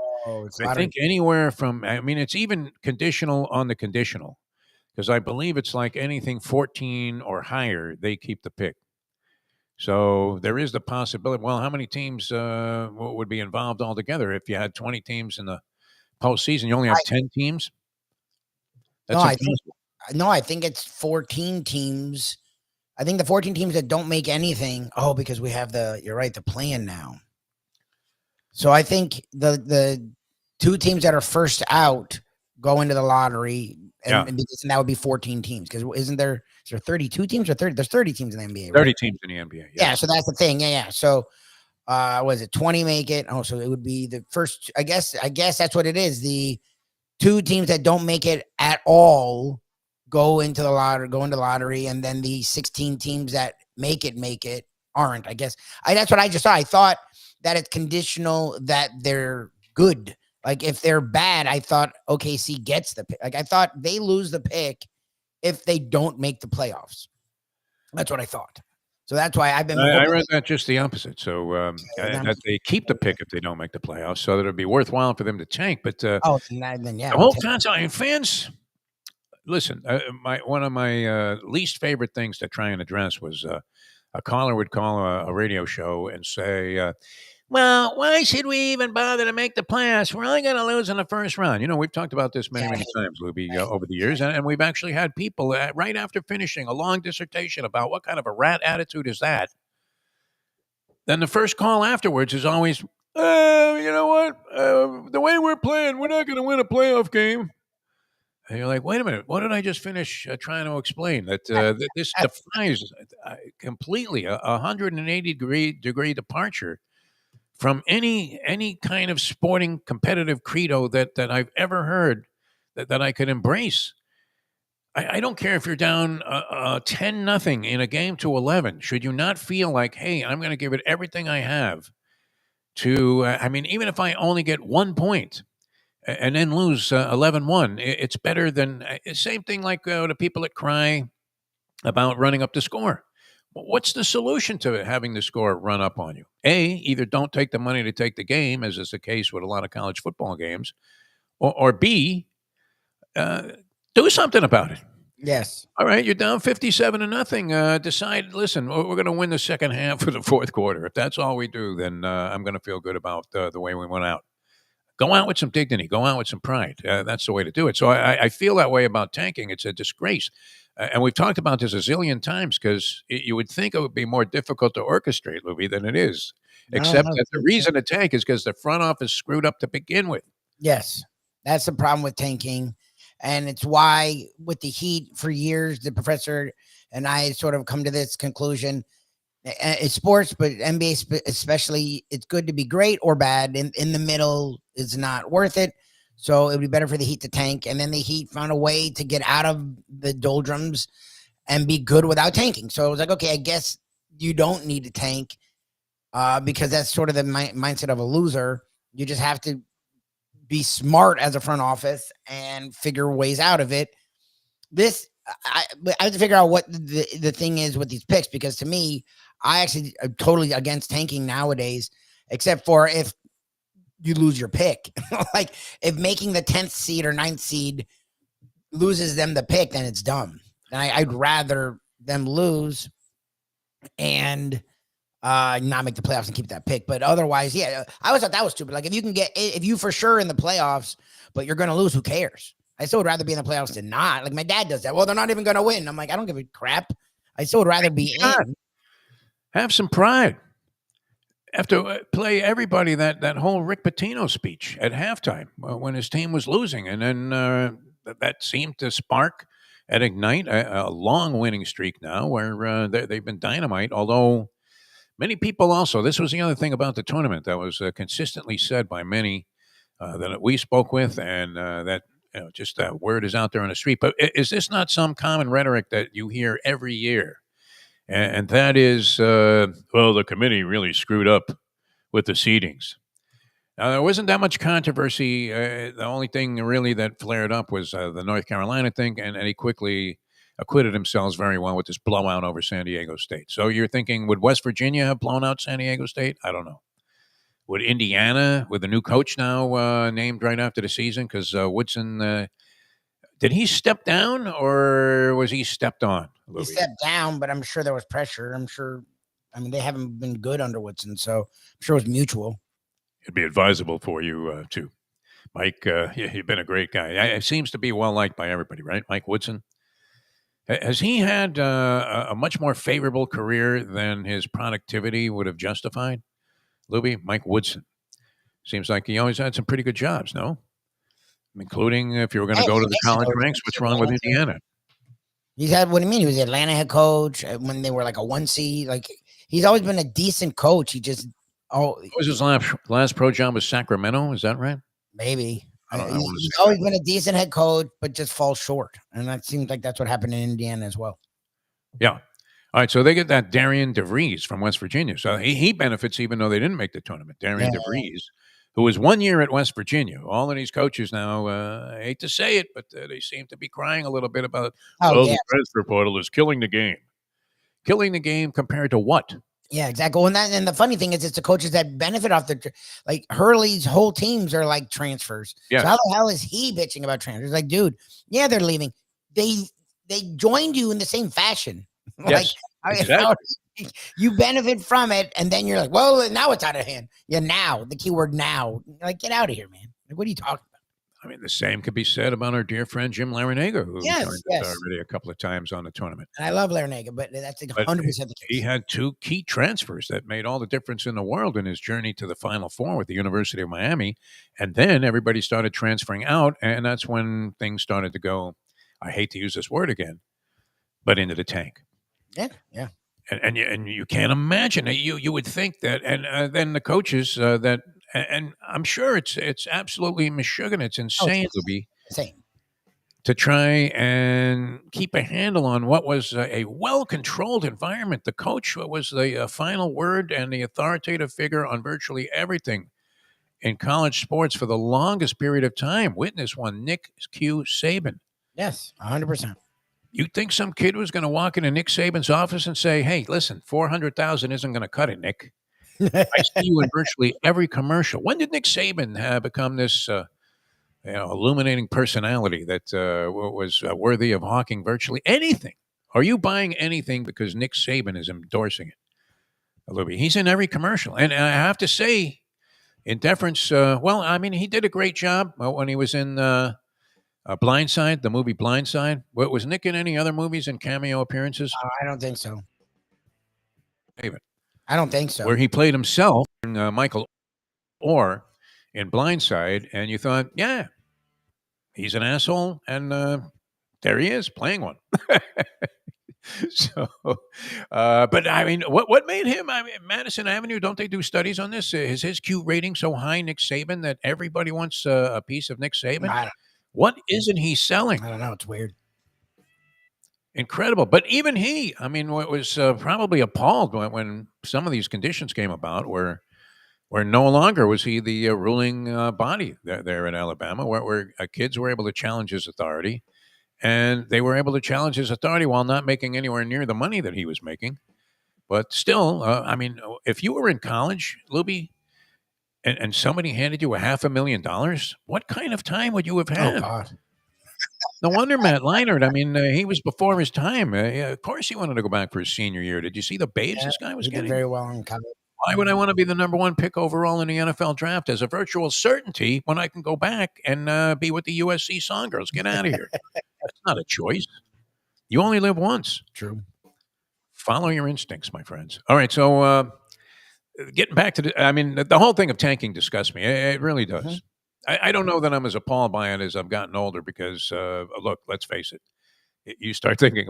Speaker 4: I think anywhere from. I mean, it's even conditional on the conditional, because I believe it's like anything 14 or higher, they keep the pick. So there is the possibility. Well, how many teams would be involved altogether if you had 20 teams in the postseason? You only have 10 teams.
Speaker 2: I think it's 14 teams. I think the 14 teams that don't make anything. Oh, because we have you're right, the plan now. So I think the two teams that are first out go into the lottery, and that would be 14 teams. Because is there 32 teams or 30? There's 30 teams in the NBA.
Speaker 4: 30 teams in the NBA.
Speaker 2: Yeah, so that's the thing. Yeah. So was it 20 make it? Oh, so it would be the first. I guess that's what it is. The two teams that don't make it at all go into the lottery, and then the 16 teams that make it aren't. I guess that's what I just saw. I thought that it's conditional that they're good. Like if they're bad, I thought OKC gets the pick. Like I thought they lose the pick if they don't make the playoffs. That's what I thought. So that's why I've been.
Speaker 4: I read that just the opposite. So that they keep the pick if they don't make the playoffs, so that it'd be worthwhile for them to tank. But the whole concept. I mean, fans, listen. One of my least favorite things to try and address was a caller would call a radio show and say. Well, why should we even bother to make the playoffs? We're only going to lose in the first round. We've talked about this many times, Lubie, over the years, and we've actually had people right after finishing a long dissertation about what kind of a rat attitude is that. Then the first call afterwards is always, you know what? The way we're playing, we're not going to win a playoff game. And you're like, wait a minute, what did I just finish trying to explain? That this defies completely a 180-degree departure from any kind of sporting competitive credo that I've ever heard that I could embrace. I don't care if you're down 10-0 in a game to 11. Should you not feel like, hey, I'm going to give it everything I have to, even if I only get 1 point and then lose 11-1, it's better than, same thing like the people that cry about running up the score. What's the solution to having the score run up on you? Either don't take the money to take the game, as is the case with a lot of college football games, or B, do something about it.
Speaker 2: Yes.
Speaker 4: All right, you're down 57-0. Decide, listen, we're going to win the second half of the fourth quarter. If that's all we do, then I'm going to feel good about the way we went out. Go out with some dignity. Go out with some pride. That's the way to do it. So I feel that way about tanking. It's a disgrace. And we've talked about this a zillion times because you would think it would be more difficult to orchestrate, Lubie, than it is. Except that the reason to tank is because the front office screwed up to begin with.
Speaker 2: Yes, that's the problem with tanking. And it's why with the Heat for years, the professor and I sort of come to this conclusion. It's sports, but NBA especially, it's good to be great or bad. In the middle is not worth it. So it would be better for the Heat to tank. And then the Heat found a way to get out of the doldrums and be good without tanking. So it was like, okay, I guess you don't need to tank because that's sort of the mindset of a loser. You just have to be smart as a front office and figure ways out of it. I have to figure out what the thing is with these picks, because to me, I actually am totally against tanking nowadays, except for if you lose your pick. Like if making the 10th seed or 9th seed loses them the pick, then it's dumb. And I'd rather them lose and not make the playoffs and keep that pick. But otherwise, yeah, I always thought that was stupid. Like if you for sure in the playoffs, but you're going to lose, who cares? I still would rather be in the playoffs than not. Like my dad does that. Well, they're not even going to win. I'm like, I don't give a crap. I still would rather be in.
Speaker 4: Have some pride. Have to play everybody that whole Rick Pitino speech at halftime when his team was losing. And then that seemed to spark and ignite a long winning streak now where they've been dynamite. Although many people also, this was the other thing about the tournament that was consistently said by many that we spoke with, and that just that word is out there on the street. But is this not some common rhetoric that you hear every year? And that is, well, the committee really screwed up with the seedings. Now, there wasn't that much controversy. The only thing really that flared up was the North Carolina thing, and he quickly acquitted themselves very well with this blowout over San Diego State. So you're thinking, would West Virginia have blown out San Diego State? I don't know. Would Indiana, with a new coach now named right after the season, because Woodson, did he step down or was he stepped on?
Speaker 2: He stepped down, but I'm sure there was pressure. I'm sure. I mean, they haven't been good under Woodson, so I'm sure it was mutual.
Speaker 4: It'd be advisable for you too, Mike. You've been a great guy. It seems to be well liked by everybody, right? Mike Woodson. Has he had a much more favorable career than his productivity would have justified? Lubie, Mike Woodson. Seems like he always had some pretty good jobs, no? Including if you were going to go to the college ranks, what's wrong with Indiana?
Speaker 2: He's had, what do you mean? He was the Atlanta head coach when they were like a 1 seed. Like he's always been a decent coach. He just,
Speaker 4: what was his last pro job was Sacramento? Is that right?
Speaker 2: Maybe. He's always been a decent head coach, but just falls short. And that seems like that's what happened in Indiana as well.
Speaker 4: Yeah. All right, so they get that Darian DeVries from West Virginia. So he benefits even though they didn't make the tournament. Darian DeVries, who was 1 year at West Virginia. All of these coaches now, I hate to say it, but they seem to be crying a little bit about, the transfer portal is killing the game. Killing the game compared to what?
Speaker 2: Yeah, exactly. And the funny thing is, it's the coaches that benefit off like Hurley's whole teams are like transfers.
Speaker 4: Yes.
Speaker 2: So how the hell is he bitching about transfers? Like, dude, yeah, they're leaving. They joined you in the same fashion.
Speaker 4: Yes, exactly.
Speaker 2: You benefit from it, and then you're like, well, now it's out of hand. Yeah, now, the keyword now. You're like, get out of here, man. Like, what are you talking about?
Speaker 4: I mean, the same could be said about our dear friend Jim Larinaga, who joined us already a couple of times on the tournament.
Speaker 2: And I love Larinaga, but that's 100% the case.
Speaker 4: He had 2 key transfers that made all the difference in the world in his journey to the Final Four with the University of Miami. And then everybody started transferring out, and that's when things started to go, I hate to use this word again, but into the tank.
Speaker 2: Yeah.
Speaker 4: And you can't imagine it. You would think that, and then the coaches that, and I'm sure it's absolutely mishuggah. It's insane to be to try and keep a handle on what was a well-controlled environment. The coach was the final word and the authoritative figure on virtually everything in college sports for the longest period of time. Witness one, Nick Q. Saban.
Speaker 2: Yes, 100%.
Speaker 4: You think some kid was going to walk into Nick Saban's office and say, hey, listen, $400,000 isn't going to cut it, Nick. I see you in virtually every commercial. When did Nick Saban become this illuminating personality that was worthy of hawking virtually anything? Are you buying anything because Nick Saban is endorsing it? Lubie, he's in every commercial. And I have to say, in deference, he did a great job when he was in Blindside, the movie Blindside. Was Nick in any other movies and cameo appearances?
Speaker 2: I don't think so.
Speaker 4: David.
Speaker 2: I don't think so.
Speaker 4: Where he played himself, Michael Orr, in Blindside, and you thought, yeah, he's an asshole, and there he is playing one. So, but I mean, what made him? I mean, Madison Avenue, don't they do studies on this? Is his Q rating so high, Nick Saban, that everybody wants a piece of Nick Saban? What isn't he selling?
Speaker 2: I don't know. It's weird.
Speaker 4: Incredible. But even he, I mean, was probably appalled when some of these conditions came about where no longer was he the ruling body there in Alabama, where kids were able to challenge his authority. And they were able to challenge his authority while not making anywhere near the money that he was making. But still, I mean, if you were in college, Lubie, and somebody handed you $500,000, what kind of time would you have
Speaker 2: Oh
Speaker 4: had?
Speaker 2: God.
Speaker 4: No wonder Matt Leinart. I mean, he was before his time. Yeah, of course, he wanted to go back for his senior year. Did you see the babes
Speaker 2: Yeah,
Speaker 4: this guy was
Speaker 2: he did
Speaker 4: getting?
Speaker 2: very well in college.
Speaker 4: Why would I want to be the number 1 pick overall in the NFL draft as a virtual certainty when I can go back and be with the USC Songgirls? Get out of here. That's not a choice. You only live once.
Speaker 2: True.
Speaker 4: Follow your instincts, my friends. All right, so getting back to the whole thing of tanking disgusts me. It really does. I don't know that I'm as appalled by it as I've gotten older because, look, let's face it. You start thinking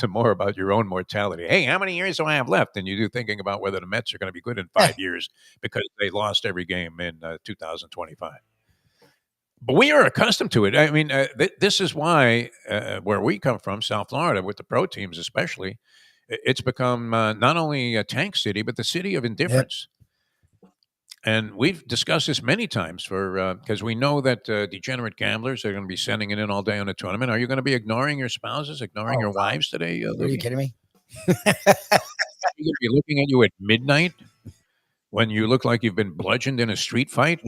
Speaker 4: more about your own mortality. Hey, how many years do I have left? And you do thinking about whether the Mets are going to be good in 5 years because they lost every game in 2025. But we are accustomed to it. I mean, this is why where we come from, South Florida, with the pro teams especially, it's become not only a tank city, but the city of indifference. And we've discussed this many times because we know that degenerate gamblers are going to be sending it in all day on the tournament. Are you going to be ignoring your spouses, ignoring your wives today?
Speaker 2: Are you kidding me?
Speaker 4: Are you going to be looking at you at midnight when you look like you've been bludgeoned in a street fight?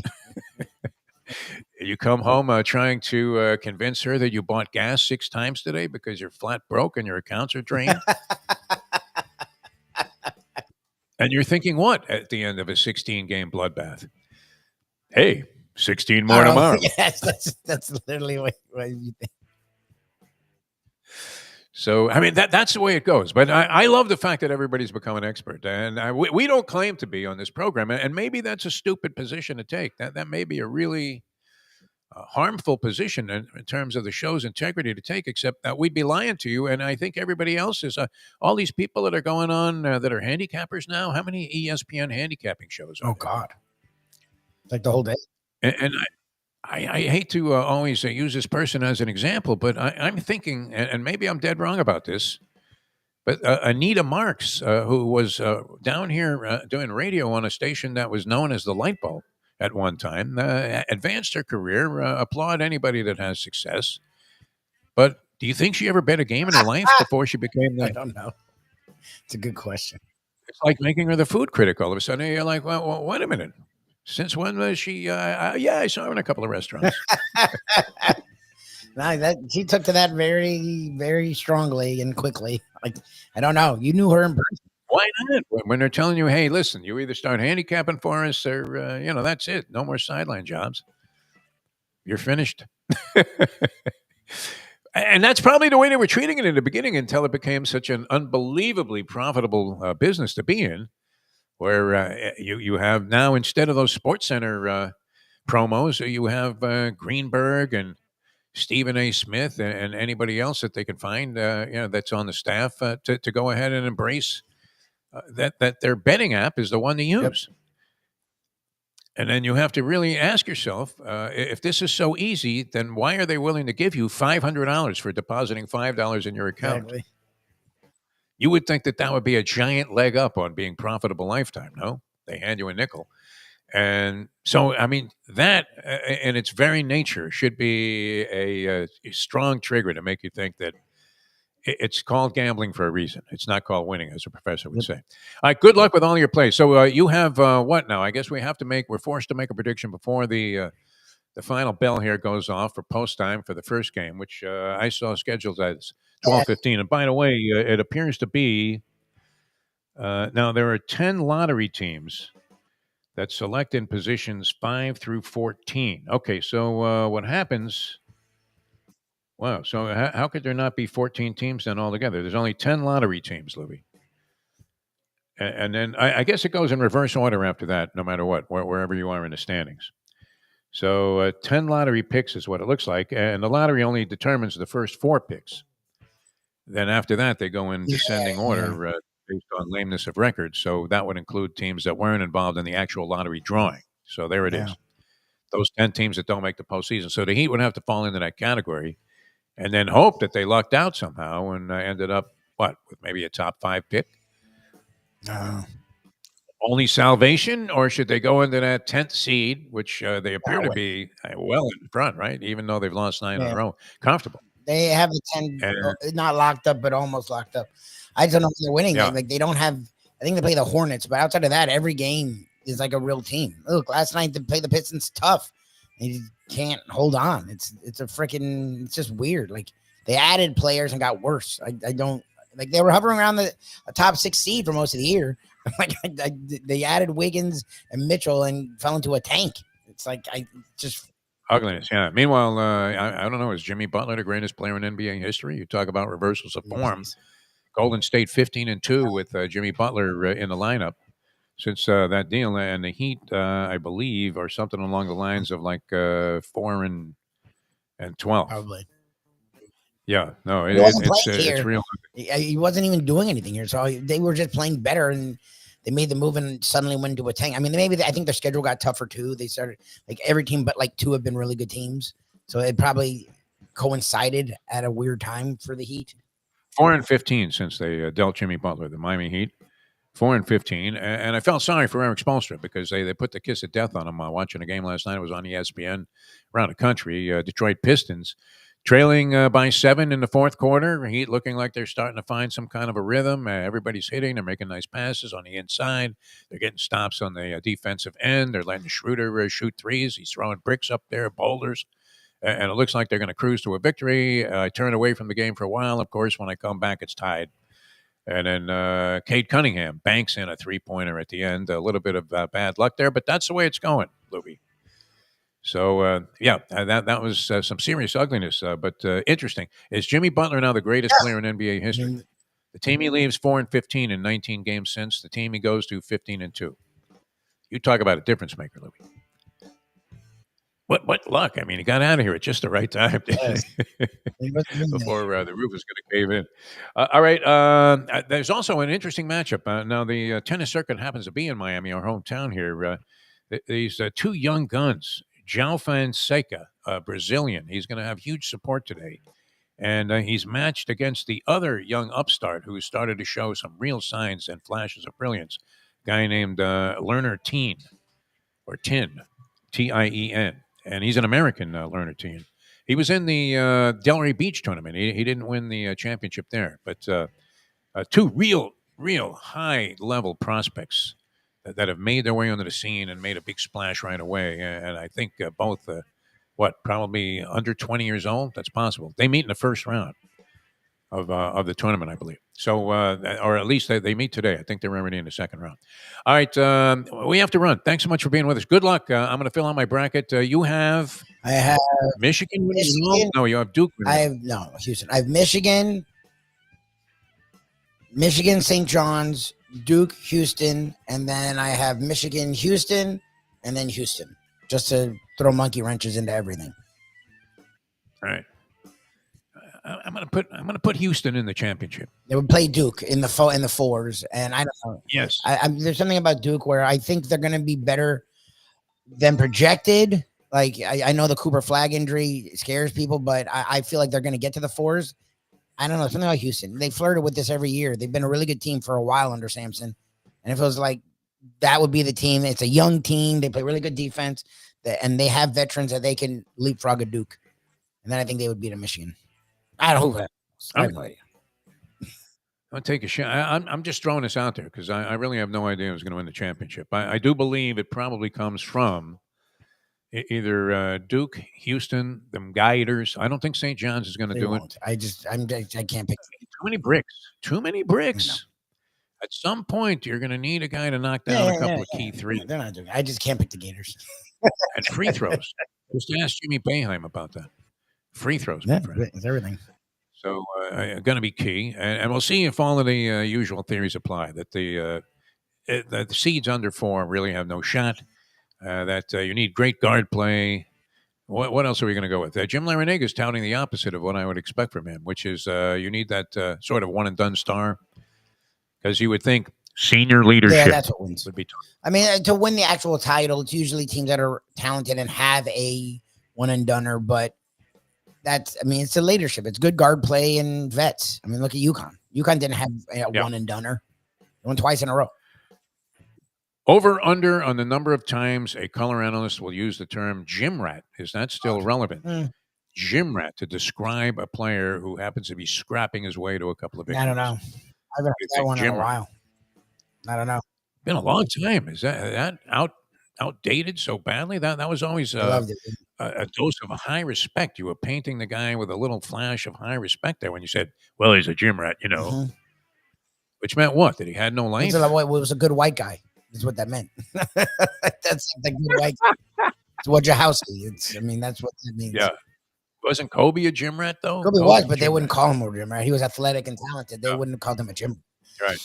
Speaker 4: You come home trying to convince her that you bought gas 6 times today because you're flat broke and your accounts are drained? And you're thinking what at the end of a 16-game bloodbath? Hey, 16 more tomorrow.
Speaker 2: Yes, that's literally what you think.
Speaker 4: So, I mean, that's the way it goes. But I love the fact that everybody's become an expert. And we don't claim to be on this program. And maybe that's a stupid position to take. That may be a really harmful position in terms of the show's integrity to take, except that we'd be lying to you. And I think everybody else is all these people that are going on that are handicappers now. How many ESPN handicapping shows are there?
Speaker 2: God. Like the whole day.
Speaker 4: And I hate to always use this person as an example, but I'm thinking, and maybe I'm dead wrong about this, but Anita Marks, who was down here doing radio on a station that was known as the Light Bulb at one time, advanced her career, applaud anybody that has success. But do you think she ever bet a game in her life before she became
Speaker 2: I don't know. It's a good question.
Speaker 4: It's like making her the food critic all of a sudden. You're like, well wait a minute. Since when was she? Yeah, I saw her in a couple of restaurants.
Speaker 2: She took to that very, very strongly and quickly. Like, I don't know. You knew her in person.
Speaker 4: Why not? When they're telling you, hey, listen, you either start handicapping for us or, that's it. No more sideline jobs. You're finished. And that's probably the way they were treating it in the beginning until it became such an unbelievably profitable business to be in, where you have now, instead of those SportsCenter promos, you have Greenberg and Stephen A. Smith and anybody else that they can find, that's on the staff to go ahead and embrace that their betting app is the one to use. Yep. And then you have to really ask yourself, if this is so easy, then why are they willing to give you $500 for depositing $5 in your account? Exactly. You would think that would be a giant leg up on being profitable lifetime, no? They hand you a nickel. And so, I mean, that in its very nature should be a strong trigger to make you think that it's called gambling for a reason. It's not called winning, as a professor would say. All right, good luck with all your plays. So you have what now? I guess we're forced to make a prediction before the final bell here goes off for post time for the first game, which I saw scheduled as 12:15. And by the way, it appears to be now there are 10 lottery teams that select in positions 5 through 14. Okay, so what happens? Wow. So how could there not be 14 teams then altogether? There's only 10 lottery teams, Lubie. And then I guess it goes in reverse order after that, no matter what, wherever you are in the standings. So 10 lottery picks is what it looks like. And the lottery only determines the first 4 picks. Then after that, they go in descending order based on lameness of record. So that would include teams that weren't involved in the actual lottery drawing. So there it is. Those 10 teams that don't make the postseason. So the Heat would have to fall into that category. And then hope that they lucked out somehow and ended up, with maybe a top 5 pick? Only salvation? Or should they go into that 10th seed, which they appear to be well in front, right? Even though they've lost 9 in a row. Comfortable.
Speaker 2: They have a 10, not locked up, but almost locked up. I don't know if they're winning. Like, they don't have I think they play the Hornets, but outside of that, every game is like a real team. Look, last night they played the Pistons tough. You can't hold on. It's just weird. Like they added players and got worse. I don't like they were hovering around a top 6 seed for most of the year. Like they added Wiggins and Mitchell and fell into a tank. It's like just
Speaker 4: ugliness. Yeah. Meanwhile, I don't know. Is Jimmy Butler the greatest player in NBA history? You talk about reversals of form. Golden State 15-2 with Jimmy Butler in the lineup since that deal, and the Heat, I believe, are something along the lines of like 4-12.
Speaker 2: Probably.
Speaker 4: Yeah, no,
Speaker 2: it's
Speaker 4: real.
Speaker 2: He wasn't even doing anything here, so they were just playing better, and they made the move and suddenly went into a tank. I mean, I think their schedule got tougher too. They started like every team, but like 2 have been really good teams, so it probably coincided at a weird time for the Heat.
Speaker 4: 4-15 since they dealt Jimmy Butler, the Miami Heat. 4-15, and I felt sorry for Eric Spoelstra because they put the kiss of death on him watching a game last night. It was on ESPN around the country. Detroit Pistons trailing by 7 in the fourth quarter. Heat looking like they're starting to find some kind of a rhythm. Everybody's hitting. They're making nice passes on the inside. They're getting stops on the defensive end. They're letting Schroeder shoot threes. He's throwing bricks up there, boulders. And it looks like they're going to cruise to a victory. I turn away from the game for a while. Of course, when I come back, it's tied. And then Cade Cunningham banks in a 3-pointer at the end. A little bit of bad luck there, but that's the way it's going, Lubie. So, that was some serious ugliness, but interesting. Is Jimmy Butler now the greatest player in NBA history? The team he leaves 4-15 in 19 games since. The team he goes to 15-2. You talk about a difference maker, Lubie. What luck? I mean, he got out of here at just the right time
Speaker 2: Yes.
Speaker 4: before the roof was going to cave in. All right. There's also an interesting matchup. Now, the tennis circuit happens to be in Miami, our hometown here. These 2 young guns, João Fonseca, Brazilian. He's going to have huge support today. And he's matched against the other young upstart who started to show some real signs and flashes of brilliance, a guy named Lerner Teen, or Tin, Tien. And he's an American Lerner Teen. He was in the Delray Beach tournament. He didn't win the championship there. But 2 real high-level prospects that have made their way onto the scene and made a big splash right away. And I think both, probably under 20 years old? That's possible. They meet in the first round of the tournament, I believe. So, or at least they meet today. I think they're already in the second round. All right, we have to run. Thanks so much for being with us. Good luck. I'm going to fill out my bracket. I have Michigan. No, you have Duke.
Speaker 2: Houston. I have Michigan, St. John's, Duke, Houston, and then I have Michigan, Houston, and then Houston, just to throw monkey wrenches into everything.
Speaker 4: All right. I'm gonna put Houston in the championship.
Speaker 2: They would play Duke in the 4s, and I don't know.
Speaker 4: Yes,
Speaker 2: there's something about Duke where I think they're gonna be better than projected. Like I know the Cooper Flag injury scares people, but I feel like they're gonna get to the 4s. I don't know, something about Houston. They flirted with this every year. They've been a really good team for a while under Sampson, and it feels like that would be the team. It's a young team. They play really good defense, and they have veterans that they can leapfrog a Duke, and then I think they would beat a Michigan. I don't know.
Speaker 4: I'll take a shot. I'm just throwing this out there because I really have no idea who's going to win the championship. I do believe it probably comes from either Duke, Houston, them Gators. I don't think St. John's is going to do it.
Speaker 2: I can't pick.
Speaker 4: Too many bricks. Too many bricks. No. At some point, you're going to need a guy to knock down a couple of key threes.
Speaker 2: They're not doing it. I just can't pick the Gators.
Speaker 4: And free throws. Just ask Jimmy Boeheim about that. Free throws, my friend.
Speaker 2: It's everything.
Speaker 4: So going to be key, and we'll see if all of the usual theories apply. That the seeds under 4 really have no shot. That you need great guard play. What else are we going to go with? Jim Larrañaga is touting the opposite of what I would expect from him, which is you need that sort of one and done star, because you would think senior leadership.
Speaker 2: Yeah, that's what wins.
Speaker 4: Would be tough.
Speaker 2: I mean, to win the actual title, it's usually teams that are talented and have a one and doneer, but. It's the leadership. It's good guard play and vets. I mean, look at UConn. UConn didn't have a one and doneer. They won twice in a row.
Speaker 4: Over under on the number of times a color analyst will use the term gym rat. Is that still relevant? Gym rat to describe a player who happens to be scrapping his way to a couple of victories.
Speaker 2: I don't know. I haven't heard that one in a while. I don't know.
Speaker 4: Been a long time. Is that outdated so badly? That was always
Speaker 2: I loved it.
Speaker 4: a dose of high respect. You were painting the guy with a little flash of high respect there when you said, "Well, he's a gym rat,"
Speaker 2: Mhm.
Speaker 4: which meant what? That he had no life.
Speaker 2: It was a good white guy. Is what that meant. That's the good white. It's Wojciechowski. That's what that means.
Speaker 4: Yeah. Wasn't Kobe a gym rat though?
Speaker 2: Kobe was, but they wouldn't call him a gym rat. He was athletic and talented. They wouldn't have called him a gym rat.
Speaker 4: Right.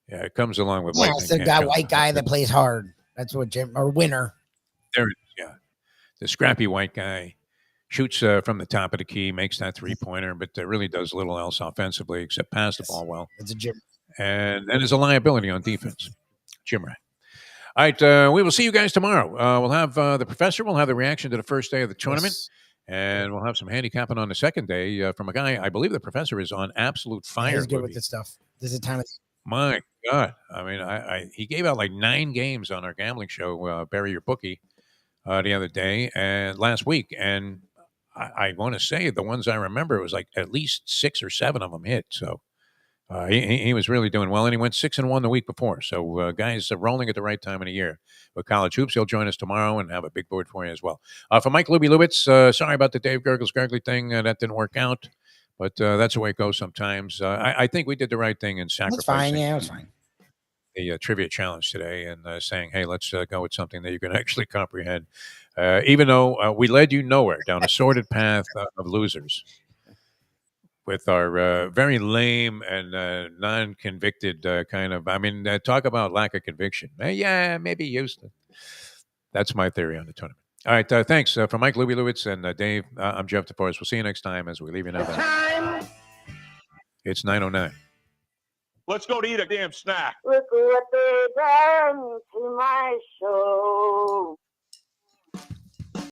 Speaker 4: Yeah, it comes along with
Speaker 2: Yeah, it's the white guy that plays hard. That's what gym or winner.
Speaker 4: There it is. Yeah, the scrappy white guy shoots from the top of the key, makes that 3-pointer, but really does little else offensively except pass the ball well.
Speaker 2: It's a gym,
Speaker 4: and is a liability on defense. Gym rat. All right, we will see you guys tomorrow. We'll have the professor. We'll have the reaction to the first day of the tournament.
Speaker 2: Yes.
Speaker 4: And we'll have some handicapping on the second day from a guy. I believe the professor is on absolute fire.
Speaker 2: He's good with this stuff. This is time.
Speaker 4: My God. He gave out like 9 games on our gambling show, Bury Your Bookie, the other day and last week. And I want to say the ones I remember, it was like at least 6 or 7 of them hit. So he was really doing well. And he went 6-1 the week before. So guys are rolling at the right time of the year with college hoops. He'll join us tomorrow and have a big board for you as well. For Mike Lubie Lubitz, sorry about the Dave Gurggles Gergely thing. That didn't work out. But that's the way it goes sometimes. I think we did the right thing in sacrificing.
Speaker 2: That's fine. Yeah, it's fine.
Speaker 4: The trivia challenge today and saying, hey, let's go with something that you can actually comprehend. Even though we led you nowhere down a sordid path of losers with our very lame and non-convicted kind of, talk about lack of conviction. Yeah, maybe Houston. That's my theory on the tournament. All right, thanks. For Mike Lubie Lewitz and Dave, I'm Jeff DeForest. We'll see you next time as we leave you now.
Speaker 10: Time.
Speaker 4: It's 9:09.
Speaker 10: Let's go to eat a damn snack.
Speaker 11: Look what they done.